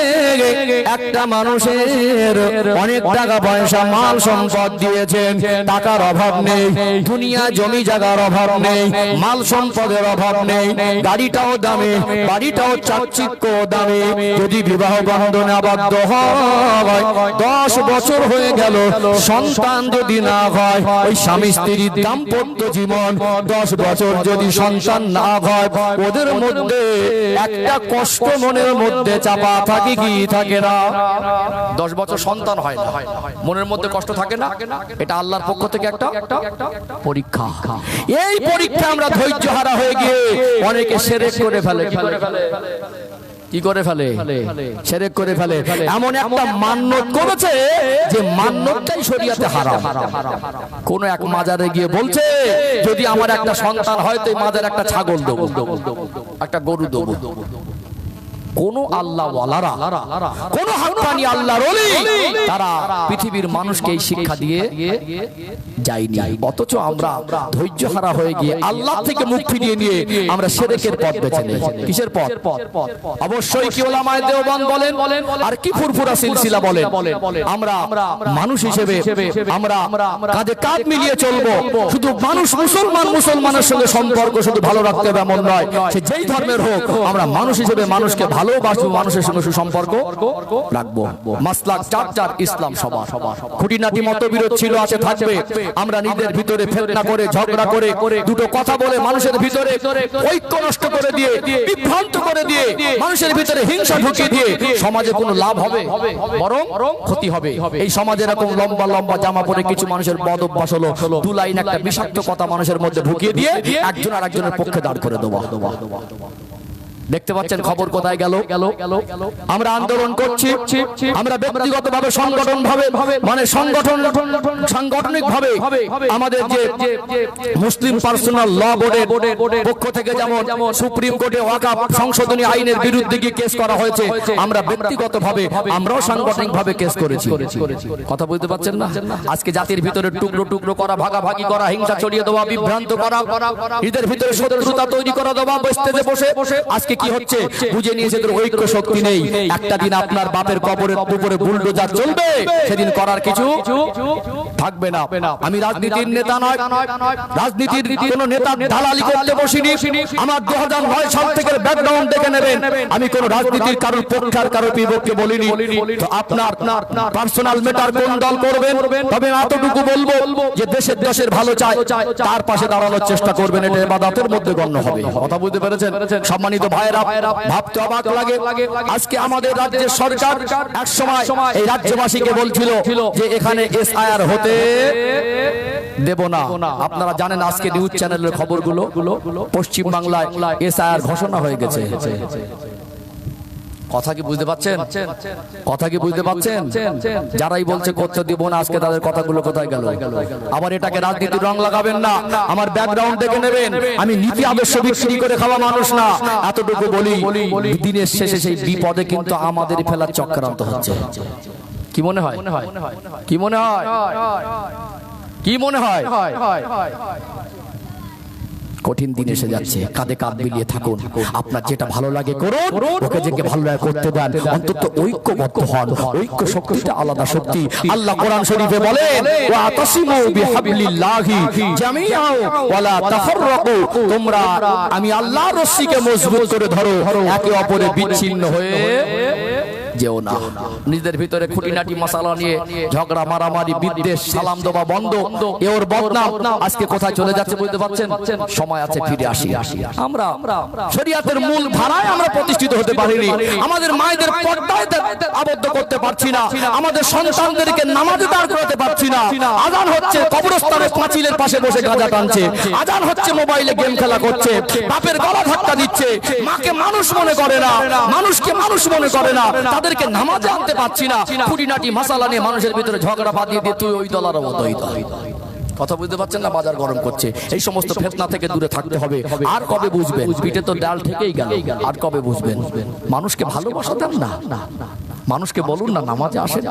একটা মানুষের অনেক টাকা পয়সা মাল সম্পদ দিয়েছেন, টাকার অভাব নেই, দুনিয়া জমি জায়গার অভাব নেই, মাল সম্পদের অভাব নেই, গাড়িটাও দামি, বাড়িটাও চাকচিক্য দামি। যদি বিবাহ বন্ধনে আবদ্ধ হয় 10 বছর হয়ে গেল, সন্তান যদি না হয়, ওই স্বামী স্ত্রীর দাম্পত্য জীবন 10 বছর যদি সন্তান না হয়, ওদের মধ্যে একটা কষ্ট মনের মধ্যে চাপা থাকে কি থাকে না? 10 বছর সন্তান হয় না, মনের মধ্যে কষ্ট থাকে না? এটা আল্লাহর পক্ষ থেকে একটা পরীক্ষা। এই পরীক্ষা আমরা ধৈর্য হারা হয়ে গিয়ে অনেকে শিরক করে ফেলে। কি করে ফেলে? শিরক করে ফেলে। এমন একটা মান্যত করেছে যে মান্যতটাই শরীয়তে হারাম। কোন এক মাজারে গিয়ে বলছে যদি আমার একটা সন্তান হয় তো এই মাজারে একটা ছাগল দেবো, একটা গরু দেবো। কোন আল্লাহ ওয়ালারা, কোন হাক্কানি আল্লাহর ওলি তারা পৃথিবীর মানুষকে এই শিক্ষা দিয়ে যায়নি। অথচ আমরা ধৈর্যহারা হয়ে গিয়ে আল্লাহ থেকে মুখ ফিরিয়ে নিয়ে আমরা শিরকের পথ বেছে নিই। কিসের পথ? অবশ্যই কি উলামায়ে দেওবন্দ বলেন আর কি ফুরফুরা সিলসিলা বলেন, আমরা মানুষ হিসেবে আমরা কাঁধে কাঁধ মিলিয়ে চলবো। শুধু মানুষ মুসলমানের সঙ্গে সম্পর্ক শুধু ভালো রাখতে হবে এমন নয়, সে যেই ধর্মের হোক আমরা মানুষ হিসেবে মানুষকে ভালোবাসবো, মানুষের সঙ্গে সুসম্পর্ক রাখবো। মাসলাক চার ইসলাম সবার, খুঁটিনাটি মতবিরোধ ছিল আছে থাকবে। আমরা নিজেদের ভিতরে ফিতনা করে ঝগড়া করে দুটো কথা বলে মানুষের ভিতরে ঐক্য নষ্ট করে দিয়ে বিভ্রান্ত করে দিয়ে মানুষের ভিতরে হিংসা ঢুকিয়ে দিয়ে সমাজে কোনো লাভ হবে বরং ক্ষতি হবে। এই সমাজে এরকম লম্বা লম্বা জামা পরে কিছু মানুষের বদ অভ্যাস হলো, দু লাইন একটা বিষাক্ত কথা মানুষের মধ্যে ঢুকিয়ে দিয়ে একজন আর একজনের পক্ষে দাঁড় করে দেবো। দেখতে পাচ্ছেন খবর কোথায় গেল? আমরা আন্দোলন করছি, আমরা ব্যক্তিগতভাবে সংগঠনভাবে মানে সাংগঠনিক ভাবে আমাদের যে মুসলিম পার্সোনাল ল বোর্ডের পক্ষ থেকে যেমন সুপ্রিম কোর্টে ওয়াকফ সংশোধনী আইনের বিরুদ্ধে গিয়ে কেস করা হয়েছে, আমরা ব্যক্তিগতভাবে আমরাও সাংগঠনিকভাবে কেস করেছি। কথা বুঝতে পারছেন না? আজকে জাতির ভিতরে টুকরো টুকরো করা, ভাগাভাগি করা, হিংসা ছড়িয়ে দেওয়া, বিভ্রান্ত করা, এদের ভিতরে শত্রুতা তৈরি করা দেওয়া, বসতে বসে আজকে কি হচ্ছে বুঝে নিয়েছে এদের ঐক্য শক্তি নেই। একটা দিন আপনার বাপের কবরের উপরে বুলডোজার চলবে, সেদিন করার কিছু থাকবে না। আমি রাজনীতির নেতা নয়, রাজনীতির কোন নেতা দালালি করতে বসিনি। আমার 2009 সাল থেকে ব্যাকগ্রাউন্ড দেখে নেবেন, আমি কোন রাজনীতির কারোর পক্ষে আর কারোর বিপক্ষে বলিনি। তো আপনার পার্সোনাল ম্যাটার কোন দল করবেন, তবে এতটুকু বলবো যে দেশের ভালো চায় তার পাশে দাঁড়ানোর চেষ্টা করবেন, এটা ইবাদতের মধ্যে গণ্য হবে। কথা বুঝতে পেরেছেন? সম্মানিত ভাইরা, ভাবতে অবাক লাগে আজকে আমাদের রাজ্যের সরকার এক সময় এই রাজ্যবাসীকে বলছিল যে এখানে এসআইআর হতে দেব না। আপনারা জানেন আজকে নিউজ চ্যানেলের খবরগুলো, পশ্চিম বাংলায় এসআইআর ঘোষণা হয়ে গেছে। কথা কি বুঝতে পাচ্ছেন? কথা কি বুঝতে পাচ্ছেন? যারাই বলছে করতে দিব না, আজকে তাদের কথাগুলো কোথায় গেল? আবার এটাকে রাজনীতির রং লাগাবেন না, আমার ব্যাকগ্রাউন্ড দেখে নেবেন। আমি নীতি আদর্শ বিক্রি করে খাওয়া মানুষ না, এতটুকু বলি। দিনের শেষে সেই বিপদে কিন্তু আমাদের ফেলার চক্রান্ত হচ্ছে। কি মনে হয়? কি মনে হয়? কি মনে হয়? কঠিন দিন এসে যাচ্ছে, কাঁধে কাঁধ মিলিয়ে থাকুন। আপনার যেটা ভালো লাগে করুন, ওকে যে ভালো লাগে করতে দেন। অন্তত ঐক্যবদ্ধ হন, ঐক্য শক্তিটা আলাদা শক্তি। আল্লাহ কোরআন শরীফে বলেন, ওয়াতাসিমু বিহাবলিল্লাহি জামিআ ওয়ালা তাফাররাকু, তোমরা আমি আল্লাহর রশ্মিকে মজবুত করে ধরো, একে অপরে বিচ্ছিন্ন হয়ে যেও না। নিজেদের ভিতরে খুঁটিনাটি মশালা নিয়ে ঝগড়া, মারামারি, বিদ্বেষ, সালাম দেওয়া বন্ধ। এর বদনাম আজকে কোথায় চলে যাচ্ছে বুঝতে পারছেন? সময় আছে, ফিরে আসি। আমরা শরীয়তের মূল ধারায় আমরা প্রতিষ্ঠিত হতে পারিনি, আমাদের মায়েদের পর্দায় আবদ্ধ করতে পারছি না, আমাদের সন্তানদেরকে নামাজে দাঁড় করাতে পারছি না। আজান হচ্ছে কবরস্থানে পাঁচিলের পাশে বসে গাঁজা টানছে, আজান হচ্ছে মোবাইলে গেম খেলা করছে, বাপের গলা ধাক্কা দিচ্ছে, মাকে মানুষ মনে করে না, মানুষকে মানুষ মনে করে না, তাদেরকে নামাজে আনতে পারছি না। খুঁটিনাটি মশালা নিয়ে মানুষের ভিতরে ঝগড়া বাঁধিয়ে দিয়ে তুই ওই দলার মতো ওই দল। কথা বুঝতে পারছেন না? বাজার গরম করছে। এই সমস্ত ফিতনা থেকে দূরে থাকতে হবে। আর কবে বুঝবেন? পিঠে তো ডাল থেকেই গেল, আর কবে বুঝবেন? মানুষকে ভালোবাসা দেন না, মানুষকে বলুন না নামাজে আসেন,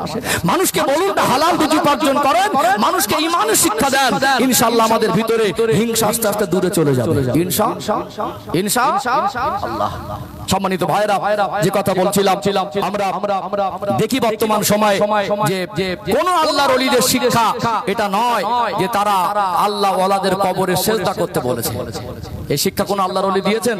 মানুষকে বলুন না হালাল রুজি উপার্জন করেন, মানুষকে ঈমানের শিক্ষা দেন। ইনশাআল্লাহ আমাদের ভিতরে হিংসা আস্তে আস্তে দূরে চলে যাবে। ইনশাআল্লাহ। সম্মানিত ভাইরা, যে কথা বলছিলাম, আমরা দেখি বর্তমান সময়ে যে কোন আল্লাহর ওলিদের শিক্ষা এটা নয় যে তারা আল্লাহ ওয়ালাদের কবরে সেজদা করতে বলেছে। এই শিক্ষা কোন আল্লাহর ওলি দিয়েছেন?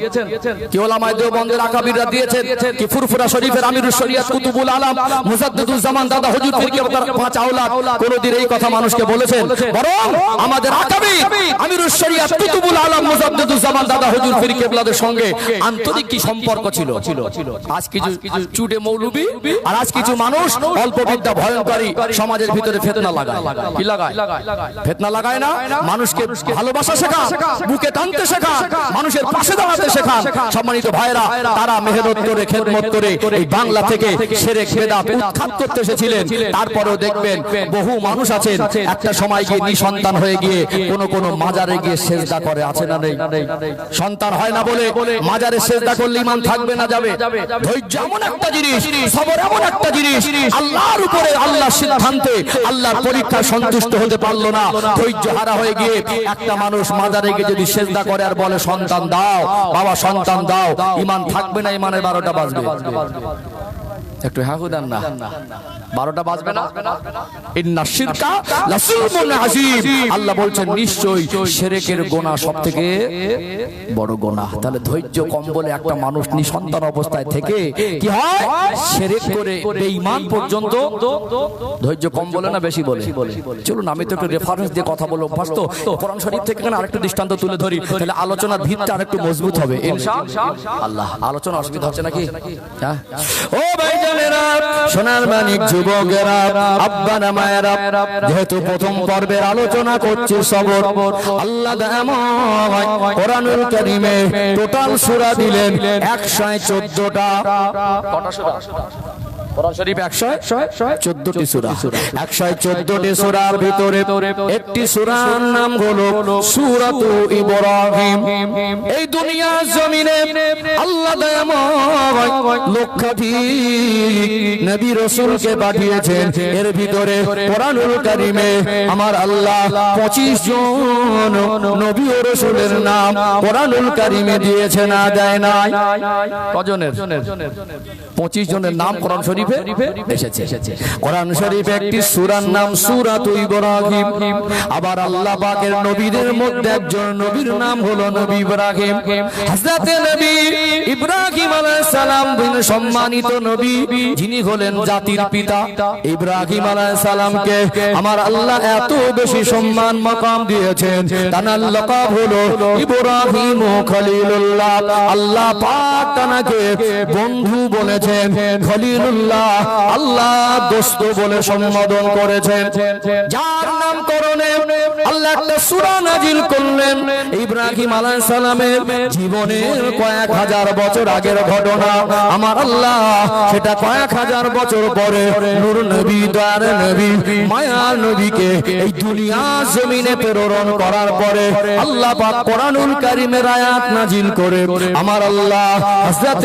কি উলামায়ে দেওবন্দের আকাবিররা দিয়েছেন? কি ফুরফুরা শরীফের আমিরুশ শরিয়াত কুতুবুল আলাম মুজাদ্দিদুজ জামান দাদা হুজুর ফিরকে পাঁচ আওলাদ কোনদিন এই কথা মানুষকে বলেছেন? বরং আমাদের আকাবির আমিরুশ শরিয়াত কুতুবুল আলাম মুজাদ্দিদুজ জামান দাদা হুজুর ফিরকে কেবলাদের সঙ্গে আন্তরিক কি সম্পর্ক ছিল। আজ কিছু চুটে মৌলবি আর আজ কিছু মানুষ অল্প বিদ্যা ভয়ঙ্করী সমাজের ভিতরে ফিতনা লাগায়। কি লাগায়? ফিতনা লাগায় না, মানুষকে ভালোবাসা শেখায়, বুকে টানতে শেখায়, মানুষের পাশে দাঁড়াতে শেখান। সম্মানিত ভাইরা, তারা মেহনত করে খেদমত করে এই বাংলা থেকে শিরক বিদআত উৎখাত করতে এসেছিলেন। তারপরেও দেখবেন বহু মানুষ আছেন একটা সময় গিয়ে নিঃসন্তান হয়ে গিয়ে কোন মাজারে গিয়ে সেজদা করে, আছে না নেই? সন্তান হয় না বলে মাজারে সেজদা করলে ঈমান থাকবে না যাবে? ধৈর্য এমন একটা জিনিস, সবর এমন একটা জিনিস, আল্লাহর উপরে আল্লাহর সিদ্ধান্তে আল্লাহর পরীক্ষা সন্তুষ্ট হতে পারলো না, ধৈর্য হারা হয়ে গিয়ে একটা মানুষ মাজারে গিয়ে যদি সেজদা করে আর বলে সন্তান দাও বাবা, সন্তান দাও, ঈমান থাকবে না, ঈমানের 12টা বাজবে। একটু হ্যাঁ দেন না, 12টা বাজবে না। ইন্না শিরকা লাযুলমুন আযীম, আল্লাহ বলছেন নিশ্চয়ই শিরকের গুনাহ সবথেকে বড় গুনাহ। তাহলে ধৈর্য কম বলে একটা মানুষ নিঃসন্তান অবস্থায় থেকে কি হয়, শিরক করে বেঈমান পর্যন্ত। ধৈর্য কম বলে না বেশি বলে? চলুন আমি তো একটু রেফারেন্স দিয়ে কথা বলবো। ফার্স্ট তো কোরআন শরীফ থেকে আরেকটু দৃষ্টান্ত তুলে ধরি, তাহলে আলোচনার ভিতটা আরেকটু মজবুত হবে ইনশাআল্লাহ। আলোচনা অসুবিধা হচ্ছে নাকি? হ্যাঁ ও ভাই সোনার মানিক যুবকেরা, আব্বারা মায়েরা, যেহেতু প্রথম পর্বের আলোচনা করছি সবর, আল্লাহ কোরআনুল কারীমে টোটাল সূরা দিলেন 114টা। কটা সূরা? কোরআন শরীফ 114টি সূরা। 114টি সূরার ভিতরে একটি সূরার নাম হলো সূরাতু ইব্রাহিম। এই দুনিয়ার জমিনে আল্লাহ দয়াময় লক্ষাধিক নবী রাসূলকে পাঠিয়েছেন। এর ভিতরে কোরআনুল কারীমে আমার আল্লাহ 25 জন নবী ও রাসূলের নাম কোরআনুল কারীমে দিয়েছে, না দেয় নাই? কজনের? 25 জনের নাম কোরআন শরীফে এসেছে। কোরআন শরীফে একটি সূরার নাম সূরাতু ইব্রাহিম। আবার আল্লাহ পাকের নবীদের মধ্যে একজন নবীর নাম হলো নবী ইব্রাহিম। হযরত নবী ইব্রাহিম আলাইহিস সালাম সম্মানিত নবী, যিনি হলেন জাতির পিতা। ইব্রাহিম আলাইহিস সালামকে আমার আল্লাহ এত বেশি সম্মান মাকাম দিয়েছেন, তার লকাব হলো ইব্রাহিম খলিলুল্লাহ। আল্লাহ পাক তাকে বন্ধু বলেছেন, খলিলুল্লাহ আল্লাহ দোস্ত বলে সম্বোধন করেছেন। যার নামকরণে আল্লাহ একটা সূরা নাজিল করলেন। ইব্রাহিম আলাইহিস সালামের জীবনের কয়েক হাজার বছর আগের ঘটনা, আমার আল্লাহ সেটা কয়েক হাজার বছর পরে নূর নবী, দয়ার নবী, মায়ার নবীকে এই দুনিয়া জমিনে প্রেরণ করার পরে আল্লাহ পাক কোরআনুল কারীমের আয়াত নাজিল করে আমার আল্লাহ হযরত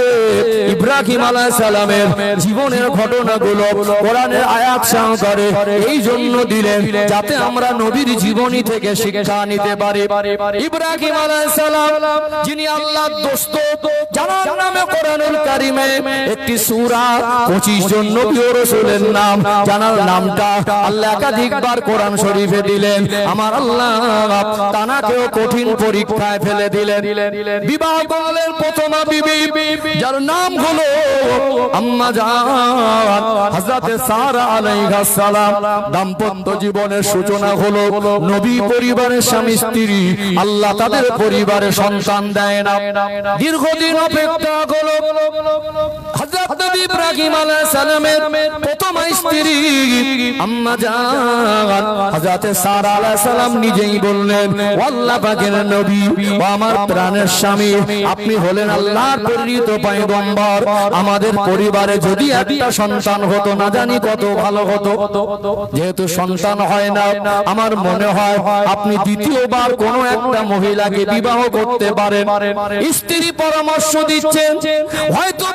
ইব্রাহিম আলাইহিস সালামের জীবনের ঘটনাগুলো কোরআনের আয়াত সহকারে এই জন্য দিলেন যাতে আমরা নবীর জীবনী থেকে শিক্ষা নিতে পারি। ইব্রাহিম আলাইহিস সালাম যিনি আল্লাহর দোস্ত, যার নামে কোরআনুল কারীমে একটি সূরা 25 জন নবী ও রাসূলের নাম জানার নামটা আল্লাহ একাধিকবার কোরআন শরীফে দিলেন। আমার আল্লাহ তানাকেও কঠিন পরীক্ষায় ফেলে দিলেন। বিবাহ করলেন প্রথমা বিবি, যার নাম হলো আম্মা জান হযরত সারা আলাইহিস সালাম। দাম্পত্য জীবনের সূচনা হলো নবী পরিবারের স্বামী স্ত্রী, আল্লাহ তাদের পরিবারে সন্তান দেয় না। দীর্ঘদিন অপেক্ষা হলো হযরত নবী ইব্রাহিম আলাইহিস সালামের প্রথম স্ত্রী আম্মা জান হযরত সারা আলাইহিস সালাম নিজেই বললেন, ও আল্লাহ পাকের নবী ও আমার প্রাণের স্বামী, আপনি হলেন আল্লাহর প্রেরিত পয়গম্বর। আমাদের পরিবারে যদি একটা সন্তান হতো না জানি কত ভালো হতো। যেহেতু সন্তান হয় না, আমার মনে হয় আপনি দ্বিতীয়বার কোন একটা মহিলাকে বিবাহ করতে পারেন। স্ত্রী পরামর্শ দিচ্ছেন, হয়তো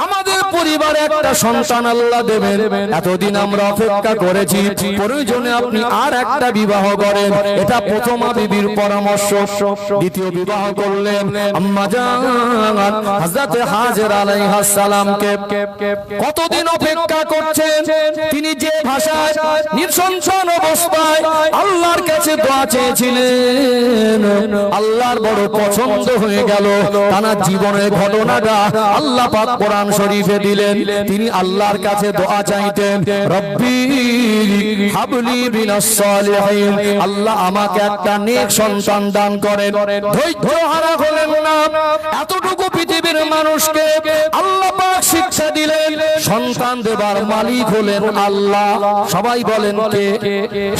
আমাদের পরিবারে একটা সন্তান আল্লাহ দেবেন, এতদিন আমরা অপেক্ষা করেছি, প্রয়োজনে আপনি আর একটা বিবাহ করেন। এটা প্রথমা বিবির পরামর্শ। দ্বিতীয় বিবাহ করলেন আম্মা জান হযরত হাজেরা আলাইহিস সালামকে। কতদিন অপেক্ষা করছেন, তিনি যে ভাষায় নিঃসন্তান অবস্থায় আল্লাহর কাছে দোয়া চেয়েছিলেন, আল্লাহর বড় পছন্দ হয়ে গেল। তার জীবনের ঘটনাটা আল্লাহ পাক কোরআন শরীফে দিলেন। তিনি আল্লাহর কাছে দোয়া চাইতেন, রব্বি হাবলি মিনাস সালিহিন, আল্লাহ আমাকে একটা নেক সন্তান দান করেন। ধৈর্য হারা হলেন না। এতটুকু পৃথিবীর মানুষকে আল্লাহ পাক শিক্ষা দিলেন, সন্তান দেবার মালিক হলেন আল্লাহ। সবাই বলেন কে?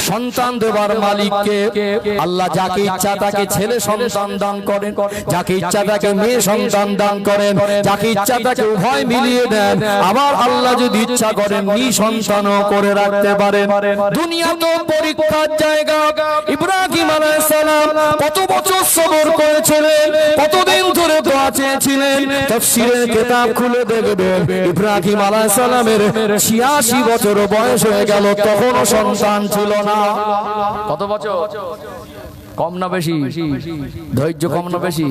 সন্তান দেবার মালিক কে? আল্লাহ যাকে ইচ্ছা তাকে ছেলে সন্তান দান করেন, যাকে ইচ্ছা তাকে মেয়ে সন্তান দান করেন, যাকে ইচ্ছা তাকে উভয় মিলিয়ে দেন। আবার আল্লাহ যদি ইচ্ছা করেন নিঃসন্তানও করে রাখতে পারেন। দুনিয়া তো পরীক্ষার জায়গা। ইব্রাহিম আলাইহিস সালাম কত বছর সবর করেছিলেন, কতদিন ধরে দোয়া চেয়েছিলেন। তাফসীরের কিতাব খুলে দেখবেন ইব্রাহিম আলাইহিস সালামের 86 বছর বয়স হয়ে গেল, তখনও সন্তান ছিল না। কত বছর? কম না বেশি? ধৈর্য কম না বেশি?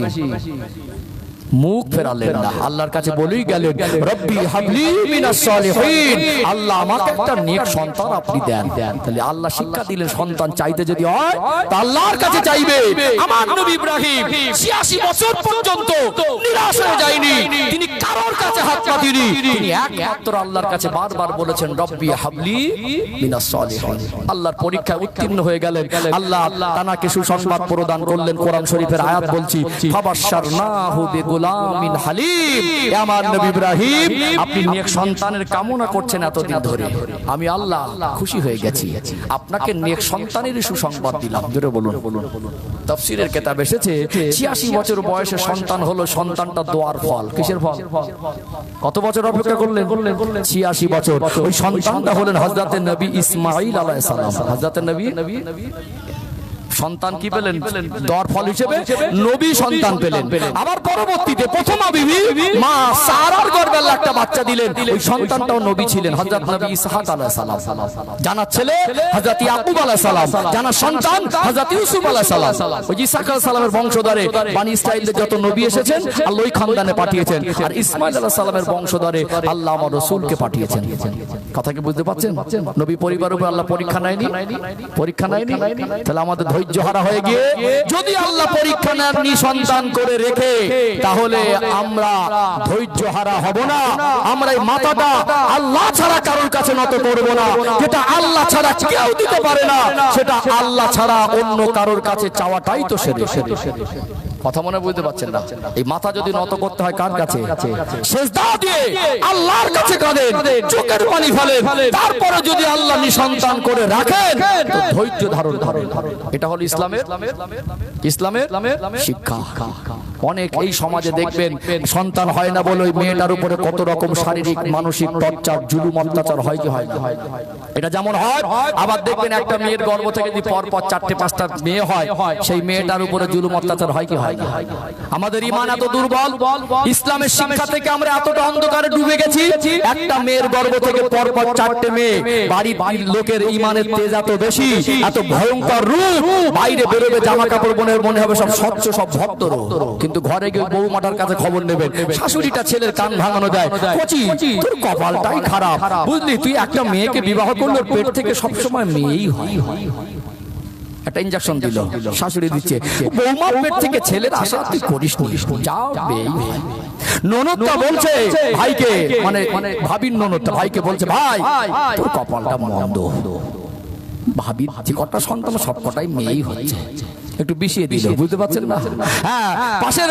মুখ ফেরালেন না, আল্লাহর কাছে বলেই গেলেন রব্বি হাবলি মিনাস সালিহিন, আল্লাহ আমাকে একটা নেক সন্তান আপনি দেন। তাহলে আল্লাহ শিক্ষা দিলেন সন্তান চাইতে যদি হয় তা আল্লাহর কাছে চাইবে। আমার নবী ইব্রাহিম 86 বছর পর্যন্ত নিরাশ হয়ে যায়নি, তিনি কারোর কাছে হাত পাতেনি, তিনি একমাত্র আল্লাহর কাছে বারবার বলেছেন রব্বি হাবলি মিনাস সালিহিন। আল্লাহর পরীক্ষায় উত্তীর্ণ হয়ে গেলেন, আল্লাহ তানাকে সুসংবাদ প্রদান করলেন। কোরআন শরীফের আয়াত বলছি ফাবাশশারনাহু বিগুলামিন হালিম। আমার নবী ইব্রাহিম আপনি নেক সন্তানের কামনা করছেন এতদিন ধরে, আমি আল্লাহ খুশি হয়ে গেছি, আপনাকে নেক সন্তানের সুসংবাদ দিলাম। জোরে বলুন। তাফসীরের কিতাব এসেছে 86 বছর বয়সে সন্তান হলো, সন্তানটা দোয়ার ফল। কিসের ফল? কত বছর অপেক্ষা করলেন? 86 বছর। ওই সন্তানটা হলেন হযরত নবী ইসমাঈল আলাইহিস সালাম। হযরত নবী সন্তান কি পেলেন? দর ফল হিসেবে নবী সন্তান পেলেন। আবার পরবর্তীতে প্রথমা বিবি মা সারার গর্ভে আল্লাহ একটা বাচ্চা দিলেন, ওই সন্তানটাও নবী ছিলেন, হযরত নবী ইসহাক আলাইহিস সালাম। জানার ছেলে হযরত ইয়াকুব আলাইহিস সালাম, জানার সন্তান হযরত ইউসুফ আলাইহিস সালাম। ওই ইসহাক আলাইহিস সালামের বংশধরে বনি ইসরাঈলের যত নবী এসেছেন আল্লাহ ওই খানদানে পাঠিয়েছেন, আর ইসমাঈল আলাইহিস সালামের বংশধরে আল্লাহ আমার রাসূলকে পাঠিয়েছেন। কথা কি বুঝতে পারছেন? নবী পরিবারের উপর আল্লাহ পরীক্ষা নেয়নি? পরীক্ষা নেয়নি? তাহলে আমাদের ধৈর্য হারা হয়ে গিয়ে যদি আল্লাহ পরীক্ষা নেন নিঃসন্তান করে রেখে, তাহলে আমরা ধৈর্য হারা হব না। আমরা এই মাথাটা আল্লাহ ছাড়া কারোর কাছে নত করব না। যেটা আল্লাহ ছাড়া কেউ দিতে পারে না, সেটা আল্লাহ ছাড়া অন্য কারোর কাছে চাওয়াটাই তো সেরে। কথা মনে বুঝতে পারছেন না? এই মাথা যদি নত করতে হয় কার কাছে? সিজদা দিয়ে আল্লাহর কাছে কাঁদেন, চোখের পানি ফেলেন, তারপরে যদি আল্লাহ নিঃসন্তান করে রাখেন তো ধৈর্য ধারণ করেন। এটা হলো ইসলামের শিক্ষা। অনেক এই সমাজে দেখবেন সন্তান হয় না বলে ওই মেয়েটার উপরে কত রকম শারীরিক মানসিক টর্চার জুলুম অত্যাচার হয় কি হয় না? এটা যেমন হয়, আবার দেখবেন একটা মেয়ের গর্ভ থেকে যদি পর পর 4-5টা মেয়ে হয়, সেই মেয়েটার উপরে জুলুম অত্যাচার হয় কি হয় না? আমাদের ঈমান এত দুর্বল, ইসলামের শিক্ষা থেকে আমরা এতটা অন্ধকারে ডুবে গেছি। একটা মেয়ের গর্ভ থেকে পর পর 4টে মেয়ে, বাড়ির লোকের ঈমানের তেজ এত বেশি, এত ভয়ঙ্কর রূপ, বাইরে বেরোবে জামা কাপড় মনে হবে সব স্বচ্ছ, সব ভদ্র, কিন্তু ঘরে গিয়ে বউ মাটার কাছে খবর নেবেন, শাশুড়িটা ছেলের কান ভাঙানো দেয়, কচি তোর কপালটাই খারাপ, বুঝলি তুই একটা মেয়েকে বিবাহ করলে পেট থেকে সবসময় মেয়েই হয়। একটা ইনজেকশন দিল, শাশুড়ি দিচ্ছে, বৌমার পেট থেকে ছেলের আশা তুই করিস নি, যাও বেই। ননদটা বলছে ভাইকে, মানে ভাবির ননদটা ভাইকে বলছে, ভাই তোর কপালটা মন্দ, ভাবি যে কটা সন্তান সব কটাই মেয়েই হচ্ছে, একটু বিষিয়ে দিল, বুঝতে পারছেন না? হ্যাঁ, পাশের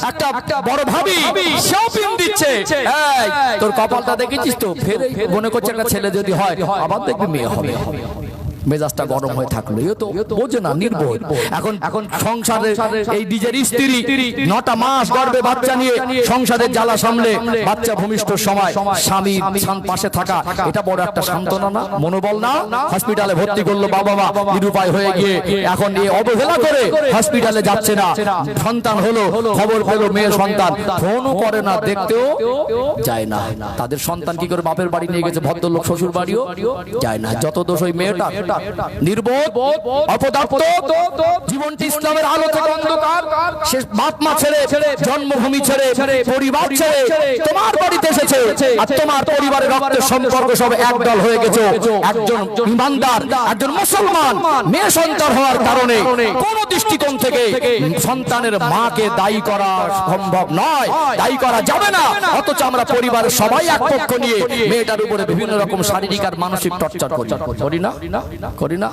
একটা বড় ভাবি শপিং দিচ্ছে, এই তোর কপালটা দেখেছিস তো, ফের মনে করছে একটা ছেলে যদি হয় আবার দেখবি মেয়ে হবে। মেজাজটা গরম হয়ে থাকলো, এ তো বোঝে না, নির্বোধ। এখন সংসারে এই নিজের স্ত্রী 9টা মাস গর্ভে বাচ্চা নিয়ে সংসারের জ্বালা সামলে বাচ্চা ভূমিষ্ঠ সময় স্বামীর পাশে থাকা, এটা বড় একটা সান্ত্বনা না, মনোবল না? হসপিটালে ভর্তি করলো বাবা মা নিরুপায় হয়ে গিয়ে, এখন এই অবহেলা করে হসপিটালে যাচ্ছে না, সন্তান হলো, খবর পেলো মেয়ে সন্তান, ফোনও করে না, দেখতেও যায় না। তাদের সন্তান কি করে বাপের বাড়ি নিয়ে গেছে, ভদ্রলোক শ্বশুর বাড়িও যায় না। যত দোষ ওই মেয়েটা, নির্বোধ, অপদার্থ, জীবনটি ইসলামের আলো থেকে অন্ধকার, সে বাপ মা ছেড়ে, জন্মভূমি ছেড়ে, পরিবার ছেড়ে তোমার বাড়িতে এসেছে, আর তোমার পরিবারের রক্তের সম্পর্ক সব একদল হয়ে গেছে। একজন ইমানদার, একজন মুসলমান মেয়ে সন্তান হওয়ার কারণে কোন দৃষ্টিকোণ থেকে সন্তানের মাকে দায়ী করা সম্ভব নয়, দায়ী করা যাবে না। অথচ আমরা পরিবারের সবাই এক পক্ষ নিয়ে মেয়েটার উপরে বিভিন্ন রকম শারীরিক আর মানসিক টর্চার করি না? করি না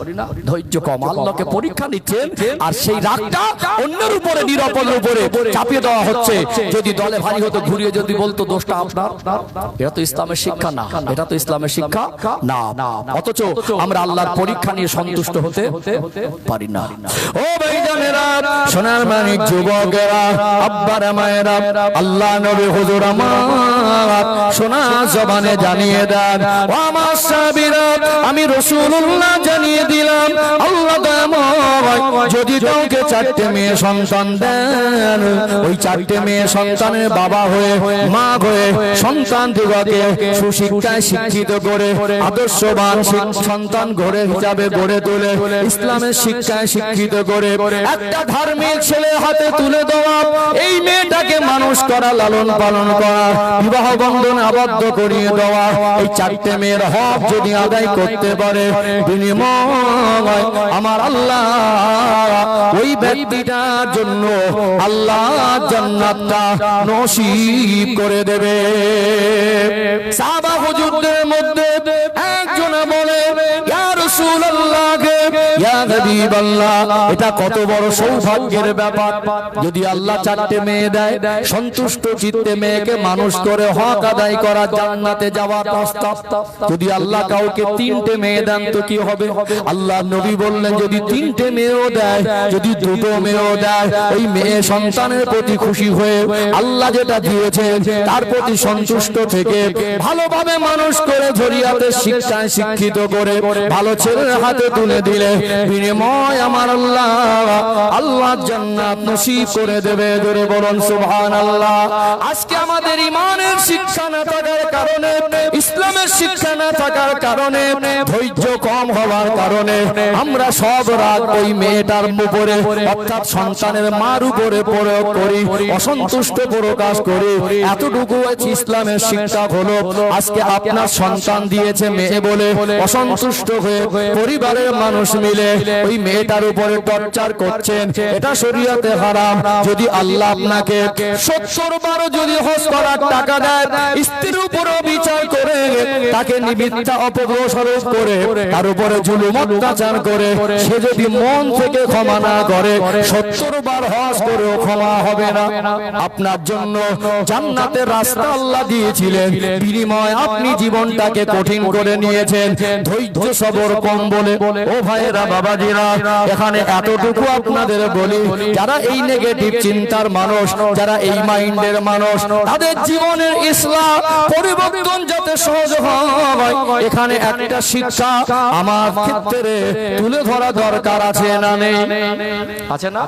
ধৈর্য কম আল্লাহকে পরীক্ষা নিচ্ছেন আর সেই রাগটা অন্যের উপরে নিরাপদের উপরে চাপিয়ে দেওয়া হচ্ছে যদি দলে ভারী হতো ঘুরিয়ে যদি বলতো দোষটা আপনার এটা তো ইসলামের শিক্ষা না এটা তো ইসলামের শিক্ষা না অথচ আমরা আল্লাহর পরীক্ষা নিয়ে সন্তুষ্ট হতে পারি না ও ভাইজানেরা সোনার মানিক যুবকেরা আব্বারা মায়েরা আল্লাহ নবী হুজুর আমার সোনা জবানে জানিয়ে দেন ও আমার সাহাবীরা আমি রাসূলুল্লাহ জানিয়ে দিলাম আল্লাহ দয়াময় যদি কাউকে চারটে মেয়ে সন্তান দেন ওই চারটে মেয়ে সন্তানের বাবা হয়ে মা হয়ে সন্তান দিগকে সুশিক্ষায় শিক্ষিত করে আদর্শবান সন্তান গড়ে হিসাবে গড়ে তোলে ইসলামের শিক্ষায় শিক্ষিত করে একটা ধার্মিক ছেলে হাতে তুলে দেওয়া এই মেয়েটাকে মানুষ করা লালন পালন করা বিবাহ বন্ধনে আবদ্ধ করিয়ে দেওয়া এই চারটে মেয়ের হক যদি আদায় করতে পারে বিনিময় আমার আল্লাহ ওই ব্যক্তিটার জন্য আল্লাহ জান্নাতটা নসিব করে দেবে সাহাবা হুজুরদের মধ্যে একজন বলে ইয়া রাসূলুল্লাহ ইয়া হাবিবাল্লাহ এটা কত বড় সৌভাগ্যের ব্যাপার যদি আল্লাহ চারটে মেয়ে দেয় সন্তুষ্ট চিত্তে মেয়েকে মানুষ করে হক আদায় করা জান্নাতে যাওয়ার প্রস্তাব যদি আল্লাহ কাউকে তিনটে মেয়ে দেন তো কি হবে আল্লাহ নবী বললেন যদি তিনটে মেয়েও দেয় যদি দুটো মেয়েও দেয় ওই মেয়ে সন্তানের প্রতি খুশি হয়ে আল্লাহ যেটা দিয়েছেন তার প্রতি সন্তুষ্ট থেকে ভালোভাবে মানুষ করে শরীয়তের শিক্ষায় শিক্ষিত করে ভালো ছেলের হাতে তুলে দিলে বিনিময় আমার আল্লাহ আল্লাহ জান্নাত নসিব করে দেবে জোরে বলুন সুবহানাল্লাহ আজকে আমাদের ঈমানের শিক্ষা না থাকার কারণে ইসলামের শিক্ষা না থাকার কারণে ধৈর্য কম হওয়ার কারণে আমরা সব রাগ ওই মেয়েটার উপরে অর্থাৎ সন্তানের মার উপরে প্রয়োগ করি অসন্তুষ্ট প্রকাশ করি এতটুকু ইসলামের শিক্ষা হলো আজকে আপনার সন্তান দিয়েছে মেয়ে বলে অসন্তুষ্ট হয়ে পরিবারের মানুষ মিলে ওই মেয়েটার উপরে টর্চার করছেন এটা শরীয়তে হারাম যদি আল্লাহ আপনাকে 70 বার যদি হজ করার টাকা দেয় স্ত্রীর উপরে বিচার করে তাকে মিথ্যা অপপ্রচার করে তার উপরে জুলুম অত্যাচার করে সে যদি মন থেকে ক্ষমা না করে 70 বার হজ করেও ক্ষমা হবে না আপনার জন্য জান্নাতের রাস্তা আল্লাহ দিয়েছিলেন বিনিময় আপনি জীবনটাকে কঠিন করে নিয়েছেন ধৈর্য সবর কম বলে ও ভাইরা বাবাজিরা এখানে এতটুকু আপনাদের বলি যারা এই নেগেটিভ চিন্তার মানুষ যারা এই মাইন্ডের মানুষ তাদের জীবনের ইসলাম পরিবর্তন যাতে সহজ হয় এখানে একটা শিক্ষা আমার ক্ষেত্রে তুলে ধরা দরকার আছে না নেই আছে না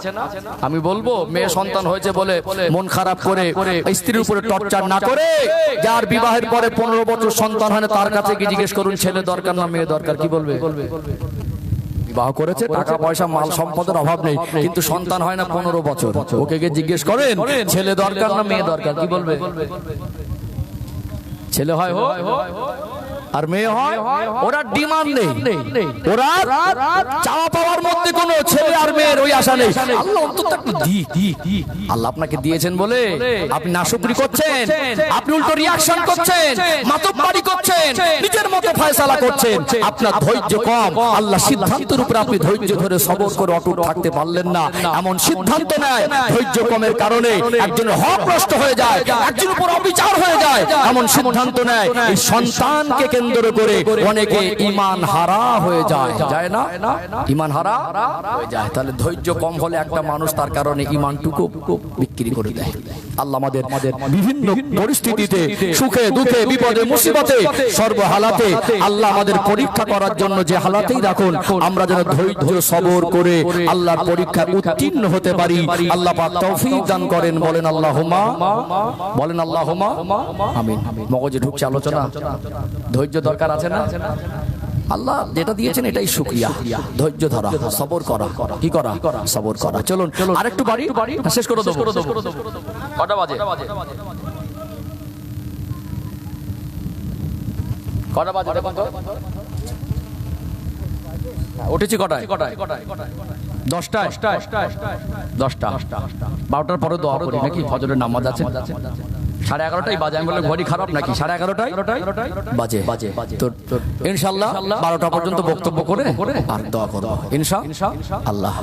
আমি বলবো মেয়ে সন্তান হয়েছে বলে মন খারাপ করে স্ত্রীর উপরে টর্চার না করে যার বিবাহের পরে 15 বছর সন্তান হয় না তার কাছে কি জিজ্ঞেস করুন ছেলে দরকার না মেয়ে দরকার কি বলবে বিবাহ করেছে টাকা পয়সা মাল সম্পদের অভাব নেই কিন্তু সন্তান হয় না 15 বছর ওকে গিয়ে জিজ্ঞেস করেন ছেলে দরকার না মেয়ে দরকার কি বলবে ছেলে হয় আর মেয়ে হয় ওরা ডিমান্ড নেই ওরা চাওয়া পাওয়ার মধ্যে কোনো ছেলে আর মেয়ের ওই আশা নেই আল্লাহ অন্তত একটু আল্লাহ আপনাকে দিয়েছেন বলে আপনি নাশুকরি করছেন আপনি উল্টো রিয়াকশন করছেন মাতব্বরি করছেন নিজের মতো ফয়সালা করছেন আপনার ধৈর্য কম আল্লাহ সিদ্ধান্তের উপর আপনি ধৈর্য ধরে সবর করে অটুট থাকতে পারলেন না এমন সিদ্ধান্ত নেয় ধৈর্য কমের কারণে একজনের হক নষ্ট হয়ে যায় একজনের উপর অবিচার হয়ে যায় এমন সিদ্ধান্ত নেয় এই সন্তানকে কেন্দ্র করে অনেকে ঈমান হারা হয়ে যায় না ঈমান হারা হয়ে যায় তাহলে ধৈর্য কম হলে একটা মানুষ তার কারণে ঈমানটুকু বিক্রি করে দেয় আল্লাহ আমাদের বিভিন্ন পরিস্থিতিতে সুখে দুঃখে বিপদে মুসিবতে সর্বহালাতে আল্লাহ আমাদের পরীক্ষা করার জন্য যে হালাতেই রাখুন আমরা যেন ধৈর্য সবর করে আল্লাহর পরীক্ষায় উত্তীর্ণ হতে পারি আল্লাহ পাক তৌফিক দান করেন বলেন আল্লাহুম্মা আমিন মগজে ঢুকছে আলোচনা ধৈর্য দরকার আছে না আল্লাহ যেটা দিয়েছেন এটাই শুকরিয়া ধৈর্য ধরা সবর করা কি করা সবর করা চলুন আরেকটু বাড়ি শেষ করে দেব কটা বাজে দেখুন তো উঠেছি কটায় 10টায় 12টার পরে দোয়া করি নাকি ফজরের নামাজ আছে 11:30 বাজে। আমি বললাম ঘড়ি খারাপ নাকি? 11:30 বাজে। তো ইনশাআল্লাহ 12টা পর্যন্ত বক্তব্য করে আর দোয়া করব ইনশাআল্লাহ।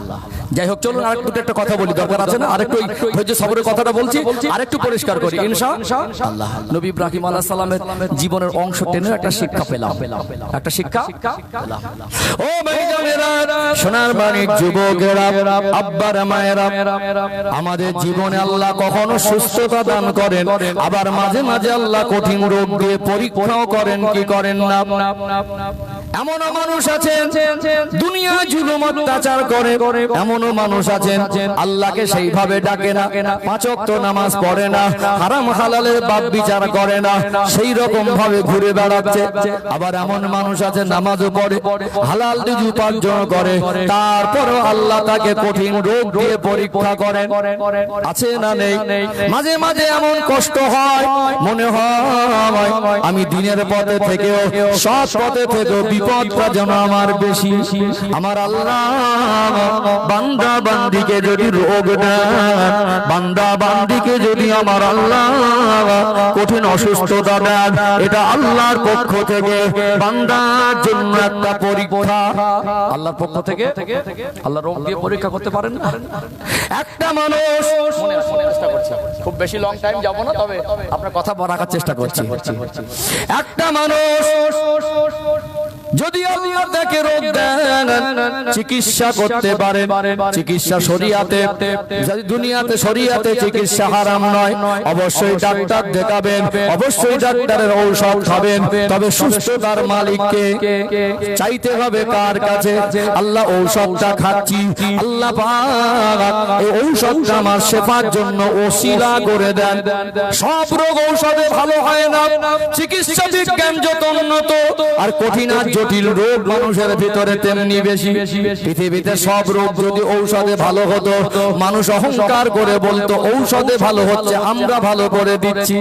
যাই হোক, চলুন আরেকটু একটা কথা বলি, দরকার আছে না? আরেকটু ধৈর্য সবরের কথাটা বলছি, আরেকটু পরিষ্কার করি ইনশাআল্লাহ। নবী ইব্রাহিম আলাইহিস সালামের জীবনের অংশ টেনে একটা শিক্ষা পেলাম, একটা শিক্ষা। ও ভাইজানেরা, সোনার মানিক যুবকেরা, আব্বারা মায়েরা, আমাদের জীবনে আল্লাহ কখনো সুস্থতা দান করেন, আবার মাঝে মাঝে আল্লাহ কঠিন রোগ দিয়ে পরীক্ষাও করেন, কি করেন না? এমনও মানুষ আছেন দুনিয়া জুলুম অত্যাচার করে, এমনও মানুষ আছেন আল্লাহকে সেইভাবে ডাকে না, 5 ওয়াক্ত নামাজ পড়ে না, হারাম হালালের বাপ বিচার করে না, সেই রকম ভাবে ঘুরে বেড়াচ্ছে। আবার এমন মানুষ আছে নামাজও পড়ে, হালাল রিজিক উপার্জন করে, তারপরও আল্লাহ তাকে কঠিন রোগ দিয়ে পরীক্ষা করেন। আছে না নেই? মাঝে মাঝে এমন কষ্ট হয়, মনে হয় আমি দিনের পথে থেকেও, সৎ পথে থেকেও বিপদটা যেন আমার বেশি। আমার আল্লাহ বান্দা বান্দিকে যদি রোগ দেন, বান্দা বান্দিকে যদি আমার আল্লাহ কঠিন অসুস্থতা দেন, এটা আল্লাহর পক্ষ থেকে বান্দার জন্য একটা পরীক্ষা। আল্লাহর পক্ষ থেকে আল্লাহ রোগ দিয়ে পরীক্ষা করতে পারেন না। একটা মানুষ, খুব বেশি লং টাইম যাব না, তবে আপনার কথা রাখার চেষ্টা করছি। একটা মানুষ যদি আল্লাহ তাকে রোগ দেন, চিকিৎসা করতে পারে, চিকিৎসা শরিয়াতে, যদি দুনিয়াতে শরিয়াতে চিকিৎসা হারাম নয়, অবশ্যই ডাক্তার দেখাবেন, অবশ্যই ডাক্তারের ঔষধ খাবেন, তবে সুস্থতার মালিককে চাইতে হবে কার কাছে? আল্লাহ ঔষধটা খাচ্ছি, আল্লাহ পাক এই ঔষধটা আমার শেফার জন্য ওসিলা করে দেন। সব রোগ ঔষধে ভালো হয় না। চিকিৎসা বিজ্ঞান যত উন্নত আর কঠিন জটিল রোগ মানুষের ভিতরে তেমনি বেশি। পৃথিবীতে সব রোগ যদি ঔষধে ভালো হতো, মানুষ অহংকার করে বলতো ঔষধে ভালো হচ্ছে, আমরা ভালো করে দিচ্ছি।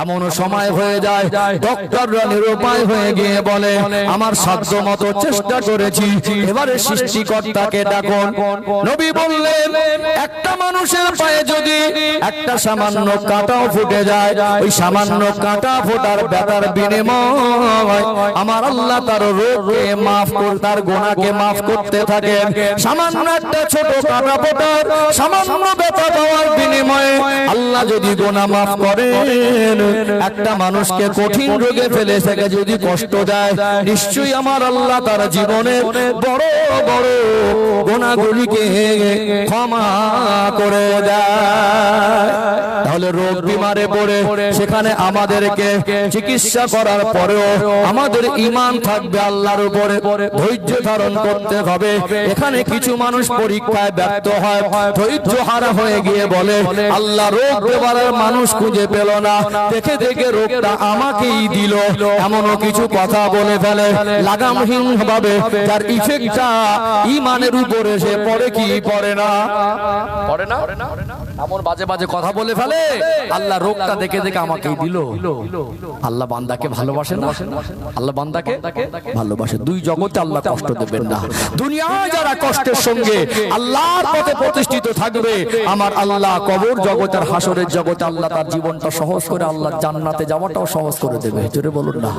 এমন সময় হয়ে যায় ডক্টররা নিরুপায় হয়ে গিয়ে বলে আমার সাধ্য মতো চেষ্টা করেছি, এবারে সৃষ্টিকর্তাকে ডাকুন। নবী বললেন একটা মানুষের পায়ে যদি একটা সামান্য কাঁটাও ফুটে যায়, ওই সামান্য কাঁটা ফোটার ব্যথার বিনিময় আমার আল্লাহ তার রোগকে মাফ করে, তার গুনাহকে মাফ করতে থাকেন। সামান্য একটা ছোট কাঁটা ফোটার সামান্য ব্যথা পাওয়ার বিনিময়ে আল্লাহ যদি গুনাহ মাফ করেন, একটা মানুষকে কঠিন রোগে ফেলে থেকে যদি কষ্ট দেয়, নিশ্চয়ই আমার আল্লাহ তার জীবনে বড় বড় গুনাহগুলিকে ক্ষমা করে দেয়। তাহলে রোগ বিমারে পড়ে সেখানে আমাদেরকে চিকিৎসা করার পরেও আমাদের ঈমান থাকবে আল্লাহর উপরে, ধৈর্য ধারণ করতে হবে। এখানে কিছু মানুষ পরীক্ষায় ব্যর্থ হয়, ধৈর্য হারা হয়ে গিয়ে বলে আল্লাহ রোগ দেবার মানুষ খুঁজে পেল না, দেখে দেখে রোগটা আমাকেই দিল, এমনও কিছু কথা বলে ফেলে লাগামহীন ভাবে, যার ইফেক্টটা ঈমানের উপরে সে পড়ে কি পড়ে না, পড়ে না। এমন বাজে বাজে কথা বলে ফেলে, আল্লাহ রোগটা দেখে দেখে আমাকেই দিল। আল্লাহ বান্দাকে ভালোবাসে না? আল্লাহ বান্দাকে ভালোবাসে। দুই জগতে আল্লাহ কষ্ট দেবেন না। দুনিয়ায় যারা কষ্টের সঙ্গে আল্লাহর পথে প্রতিষ্ঠিত থাকবে, আমার আল্লাহ কবর জগতের হাসরের জগতে আল্লাহ তার জীবনটা সহজ করে, আল্লাহ জান্নাতে যাওয়াটাও সহজ করে দেবে। জোরে বলুন না।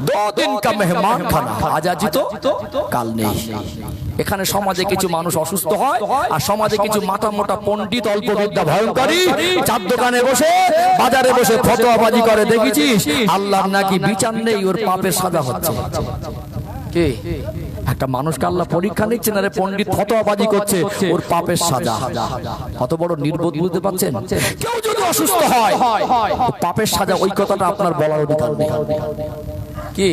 2 দিন কা মেহমান খানা, আজ আজি তো কাল নেই। এখানে সমাজে কিছু মানুষ অসুস্থ হয়, আর সমাজে কিছু মাথা মোটা পণ্ডিত অল্প বিদ্যা ভয়ঙ্করী চার দোকানে বসে বাজারে বসে ফতোয়াবাজি করে। দেখেছিস আল্লাহর নাকি বিচার নেই, ওর পাপের সাজা হচ্ছে। কে? একটা মানুষকে আল্লাহ পরীক্ষা নিচ্ছে না রে, পণ্ডিত ফতোয়াবাজি করছে, ওর পাপের সাজা। কত বড় নির্বোধ, বুঝতে পারছেন? কেউ যদি অসুস্থ হয় পাপের সাজা, ওই কথাটা আপনার বলার অধিকার নেই। কি?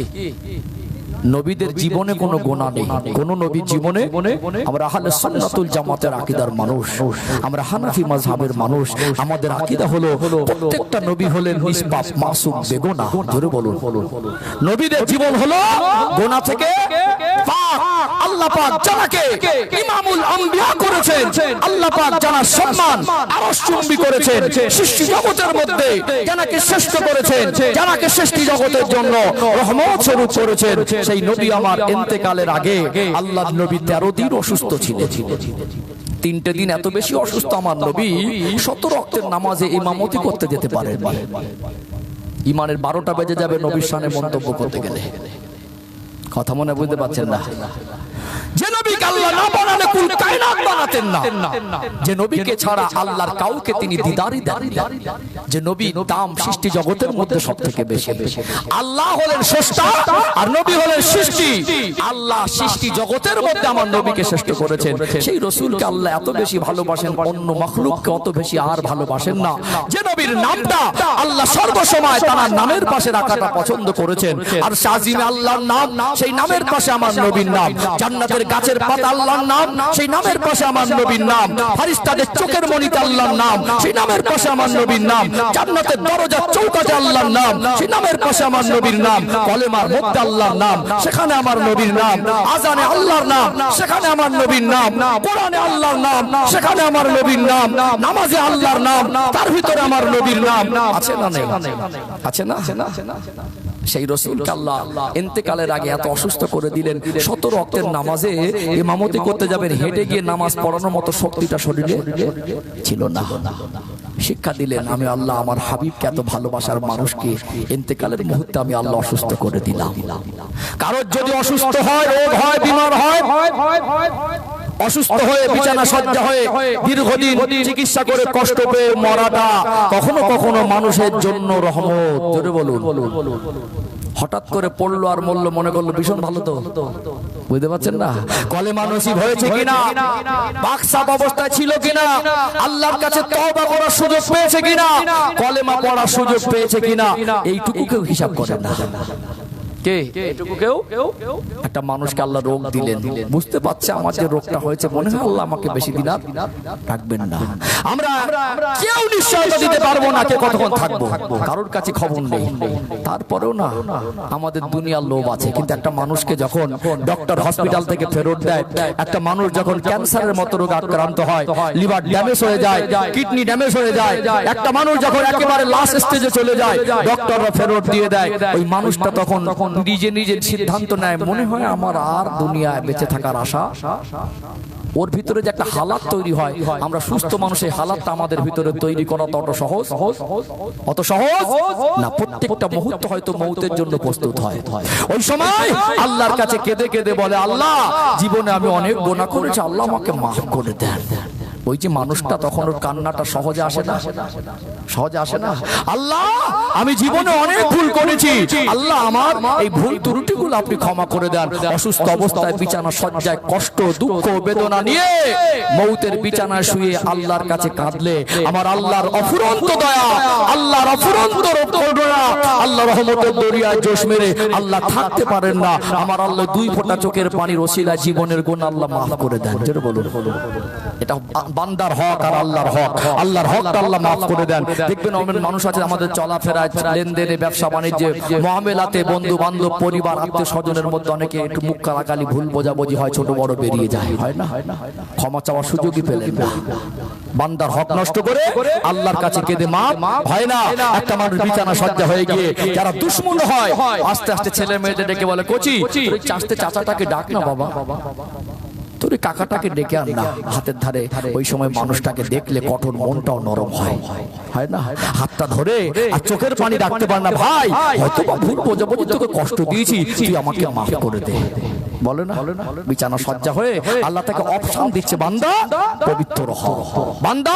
নবীদের জীবনে কোনো গুনাহ নেই, কোন নবীর জীবনে। আমরা আহলে সুন্নাতুল জামাতের আকীদার মানুষ, আমরা হানাফি মাযহাবের মানুষ। আমাদের আকীদা হলো প্রত্যেকটা নবী হলেন নিষ্পাপ, মাসুম, বেগুনাহ। জোরে বলুন। নবীদের জীবন হলো গুনাহ থেকে পাক। আল্লাহ পাক যাকে ইমামুল আম্বিয়া করেছেন, আল্লাহ পাক যার সম্মান আরশ চুম্বি করেছেন, সৃষ্টি জগতের মধ্যে যাকে শ্রেষ্ঠ করেছেন, যাকে সৃষ্টি জগতের জন্য রহমত স্বরূপ করেছেন, সেই নবী আমার ইন্তেকালের আগে আল্লাহর নবী 13 দিন অসুস্থ ছিলেন। 3টে দিন এত বেশি অসুস্থ আমার নবী 17 ওয়াক্তের নামাজে ইমামতি করতে যেতে পারেন। ইমানের 12টা বেজে যাবে নবীর শানে মন্তব্য করতে গেলে। কথা মনে বুঝতে পারছেন না? যে নবীকে আল্লাহ না বানালে কুল কায়নাত বানাতেন না, যে নবীকে ছাড়া আল্লাহর কাউকে তিনি দিদারই দেন, যে নবীর দাম সৃষ্টি জগতের মধ্যে সবথেকে বেশি। আল্লাহ হলেন স্রষ্টা আর নবী হলেন সৃষ্টি। আল্লাহ সৃষ্টি জগতের মধ্যে আমার নবীকে শ্রেষ্ঠ করেছেন। সেই রাসূলকে আল্লাহ এত বেশি ভালোবাসেন, অন্য মাখলুককে অত বেশি আর ভালোবাসেন না। যে নবীর নামটা আল্লাহ সর্বসময় তার নামের পাশে রাখাটা পছন্দ করেছেন। আর শাজিমে আল্লাহর নাম, সেই নামের পাশে আমার নবীর নাম। জান্নাতের গাছের পাতা আল্লাহর নাম, সেই নামের পাশে আমার নবীর নাম। ফেরেশতাদের চোখের মণিতে আল্লাহর নাম, সেই নামের পাশে আমার নবীর নাম। জান্নাতের দরজার চৌকাঠে আল্লাহর নাম, সেই নামের পাশে আমার নবীর নাম। কলেমার মধ্যে আল্লাহর নাম, সেখানে আমার নবীর নাম। আযানে আল্লাহর নাম, সেখানে আমার নবীর নাম। কোরআনে আল্লাহর নাম, সেখানে আমার নবীর নাম। নামাজে আল্লাহর নাম, তার ভিতরে আমার নবীর নাম। আছে না? নেই? আছে না? সেই রাসূলকে আল্লাহ ইন্তেকালের আগে এত অসুস্থ করে দিলেন, 17 ওয়াক্তের নামাজে ইমামতি করতে যাবেন, হেঁটে গিয়ে নামাজ পড়ানোর মতো শক্তিটা শরীরে ছিল না। শিক্ষা দিলেন, আমি আল্লাহ আমার হাবিবকে এত ভালোবাসার মানুষকে ইন্তেকালের মুহূর্তে আমি আল্লাহ অসুস্থ করে দিলাম। কারোর যদি অসুস্থ হয়, রোগ হয়, বিমার হয়, অসুস্থ হয়ে বিছানা সজ্জা হয়ে দীর্ঘদিন চিকিৎসা করে কষ্ট পেয়ে মরাটা কখনো কখনো মানুষের জন্য রহমত। জোরে বলুন। হঠাৎ করে পড়লো আর মরলো, মনে করলো ভীষণ ভালো। তো বুঝতে পারছেন না? কলেমা নসিব হয়েছে কিনা, বাকসাব অবস্থায় ছিল কিনা, আল্লাহর কাছে তওবা করার সুযোগ পেয়েছে কিনা, কলেমা পড়ার সুযোগ পেয়েছে কিনা, এইটুকু কেউ হিসাব করে না। একটা মানুষকে আল্লাহ রোগ দিলেন, বুঝতে পারছে আমার যে রোগটা হয়েছে, মনে হয় আল্লাহ আমাকে বেশি দিন আর রাখবেন না। আমরা কেউ নিশ্চয়তা দিতে পারবো না কে কতক্ষণ থাকবো, কারোর কাছে খবর নেই। তারপরেও না আমাদের দুনিয়ার লোভ আছে। কিন্তু একটা মানুষকে যখন ডক্টর হসপিটাল থেকে ফেরত দেয়, একটা মানুষ যখন ক্যান্সারের মতো রোগ আক্রান্ত হয়, লিভার ড্যামেজ হয়ে যায়, কিডনি ড্যামেজ হয়ে যায়, একটা মানুষ যখন একেবারে লাস্ট স্টেজে চলে যায়, ডক্টররা ফেরত দিয়ে দেয়, ওই মানুষটা তখন নিজে নিজের সিদ্ধান্ত নেয়, মনে হয় আমার আর দুনিয়ায় বেঁচে থাকার আশা। ওর ভিতরে যে একটা হালাত তৈরি হয়, আমরা সুস্থ মানুষের হালাতটা আমাদের ভিতরে তৈরি করা তো অত সহজ না। প্রত্যেকটা মুহূর্ত হয়তো মৌতের জন্য প্রস্তুত হয়। ওই সময় আল্লাহর কাছে কেঁদে কেঁদে বলে, আল্লাহ জীবনে আমি অনেক গুনাহ করেছি, আল্লাহ আমাকে মাফ করে দেন। ওই যে মানুষটা তখন ওর কান্নাটা সহজে আসে না, সহজে আসে না। আল্লাহ আমি জীবনে অনেক ভুল করেছি, আল্লাহ আমার এই ভুল ত্রুটিগুলো আপনি ক্ষমা করে দেন। অসুস্থ অবস্থায় বিছানা সজ্জায় কষ্ট দুঃখ বেদনা নিয়ে মৌতের বিছানায় শুয়ে আল্লাহর কাছে কাঁদলে আমার আল্লাহর অফুরন্ত দয়া, আল্লাহর অফুরন্ত করুণা, আল্লাহর রহমতের দরিয়ায় জোশ মেরে আল্লাহ থাকতে পারেন না। আমার আল্লাহ 2 ফোঁটা চোখের পানির ওসিলায় জীবনের গুনাহ আল্লাহ মাফ করে দেন। জোরে বলুন। এটা বান্দার হক আর আল্লাহর হক। আল্লাহর হকটা আল্লাহ মাফ করে দেন। দেখবেন অনেক মানুষ আছে আমাদের চলাফেরায়, লেনদেনে, ব্যবসা বাণিজ্যে, মুআমেলাতে, বন্ধু বান্ধব, পরিবার, আত্মীয় স্বজনের মধ্যে অনেকে একটু মুখ কালাকালি, ভুল বোঝাবুঝি হয়, ছোট বড় বেরিয়ে যায়, হয় না? ক্ষমা চাওয়ার সুযোগই পেলেন না। বান্দার হক নষ্ট করে আল্লাহর কাছে কেঁদে মাফ হয় না। একটা মানুষ বিছানা সজ্জা হয়ে গিয়ে যারা দুশ্মন হয়, আস্তে আস্তে ছেলে মেয়েদের ডেকে বলে, কোচি চাষতে চাচাটাকে ডাক না বাবা, তোর কাকাটাকে ডেকে আন না হাতের ধারে। ওই সময় মানুষটাকে দেখলে কঠোর মনটাও নরম হয়, হয় না? হাতটা ধরে আর চোখের পানি ডাকতে পার না, ভাই হয়তো ভুল বোঝাবুঝি, তোকে কষ্ট দিয়েছি, তুই আমাকে মাফ করে দে। বলে না? বিছানা সজ্জা হয়ে আল্লাহ তাকে অপশন দিচ্ছে, বান্দা পবিত্র হও, বান্দা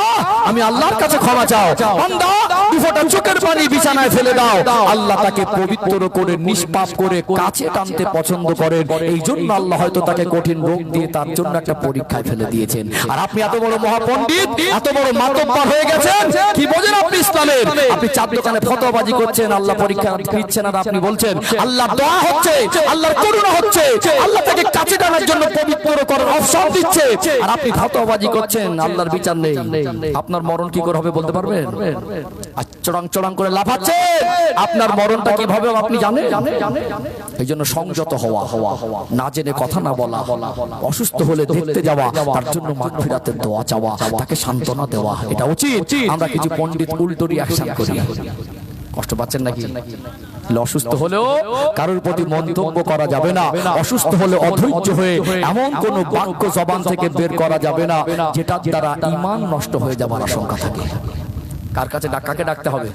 আমি আল্লাহর কাছে ক্ষমা চাও, বান্দা 2 ফোঁটা চোখের পানি বিছানায় ফেলে দাও। আল্লাহ তাকে পবিত্র করে নিষ্পাপ করে কাছে টানতে পছন্দ করেন। এই জন্য আল্লাহ হয়তো তাকে কঠিন রোগ দিয়ে তার জন্য একটা পরীক্ষায় ফেলে দিয়েছেন। আর আপনি এত বড় মহাপণ্ডিত, এত বড় মাতব্বর হয়ে গেছেন, কি বোঝেন আপনি ইসলামের? আপনি চার দোকানে ফতোয়াবাজি করছেন, আল্লাহ পরীক্ষা দিচ্ছেন, আর আপনি বলছেন আল্লাহর দয়া হচ্ছে, আল্লাহর করুণা হচ্ছে, আল্লাহ তাকে কাছে টানার জন্য পবিত্র করার অপশন দিচ্ছে, আর আপনি ফতোয়াবাজি করছেন, আল্লাহর বিচার নেই। আপনার মরণ কি করে হবে বলতে পারবেন? আর চড়াং চড়াং করে লাফাচ্ছেন, আপনার মরণটা কিভাবে আপনি জানেন? এই জন্য সংযত হওয়া, না জেনে কথা না বলা, অসুস্থ হলে দেখতে যাওয়া, তার জন্য মাগফিরাতের দোয়া চাওয়া, তাকে সান্ত্বনা দেওয়া, এটা উচিত। আমরা কিছু পণ্ডিত উল্টো রিঅ্যাকশন করি। কষ্ট পাচ্ছেন নাকি? অসুস্থ হলেও কারোর প্রতি মন্তব্য করা যাবে না, অসুস্থ হলে অধৈর্য হয়ে এমন কোন বাক্য জবান থেকে বের করা যাবে না যেটার দ্বারা ঈমান নষ্ট হয়ে যাবার আশঙ্কা থাকে। কার কাছে কাকে ডাকতে হবে?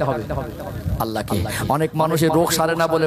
আল্লাহকে। অনেক মানুষের রোগ সারে না বলে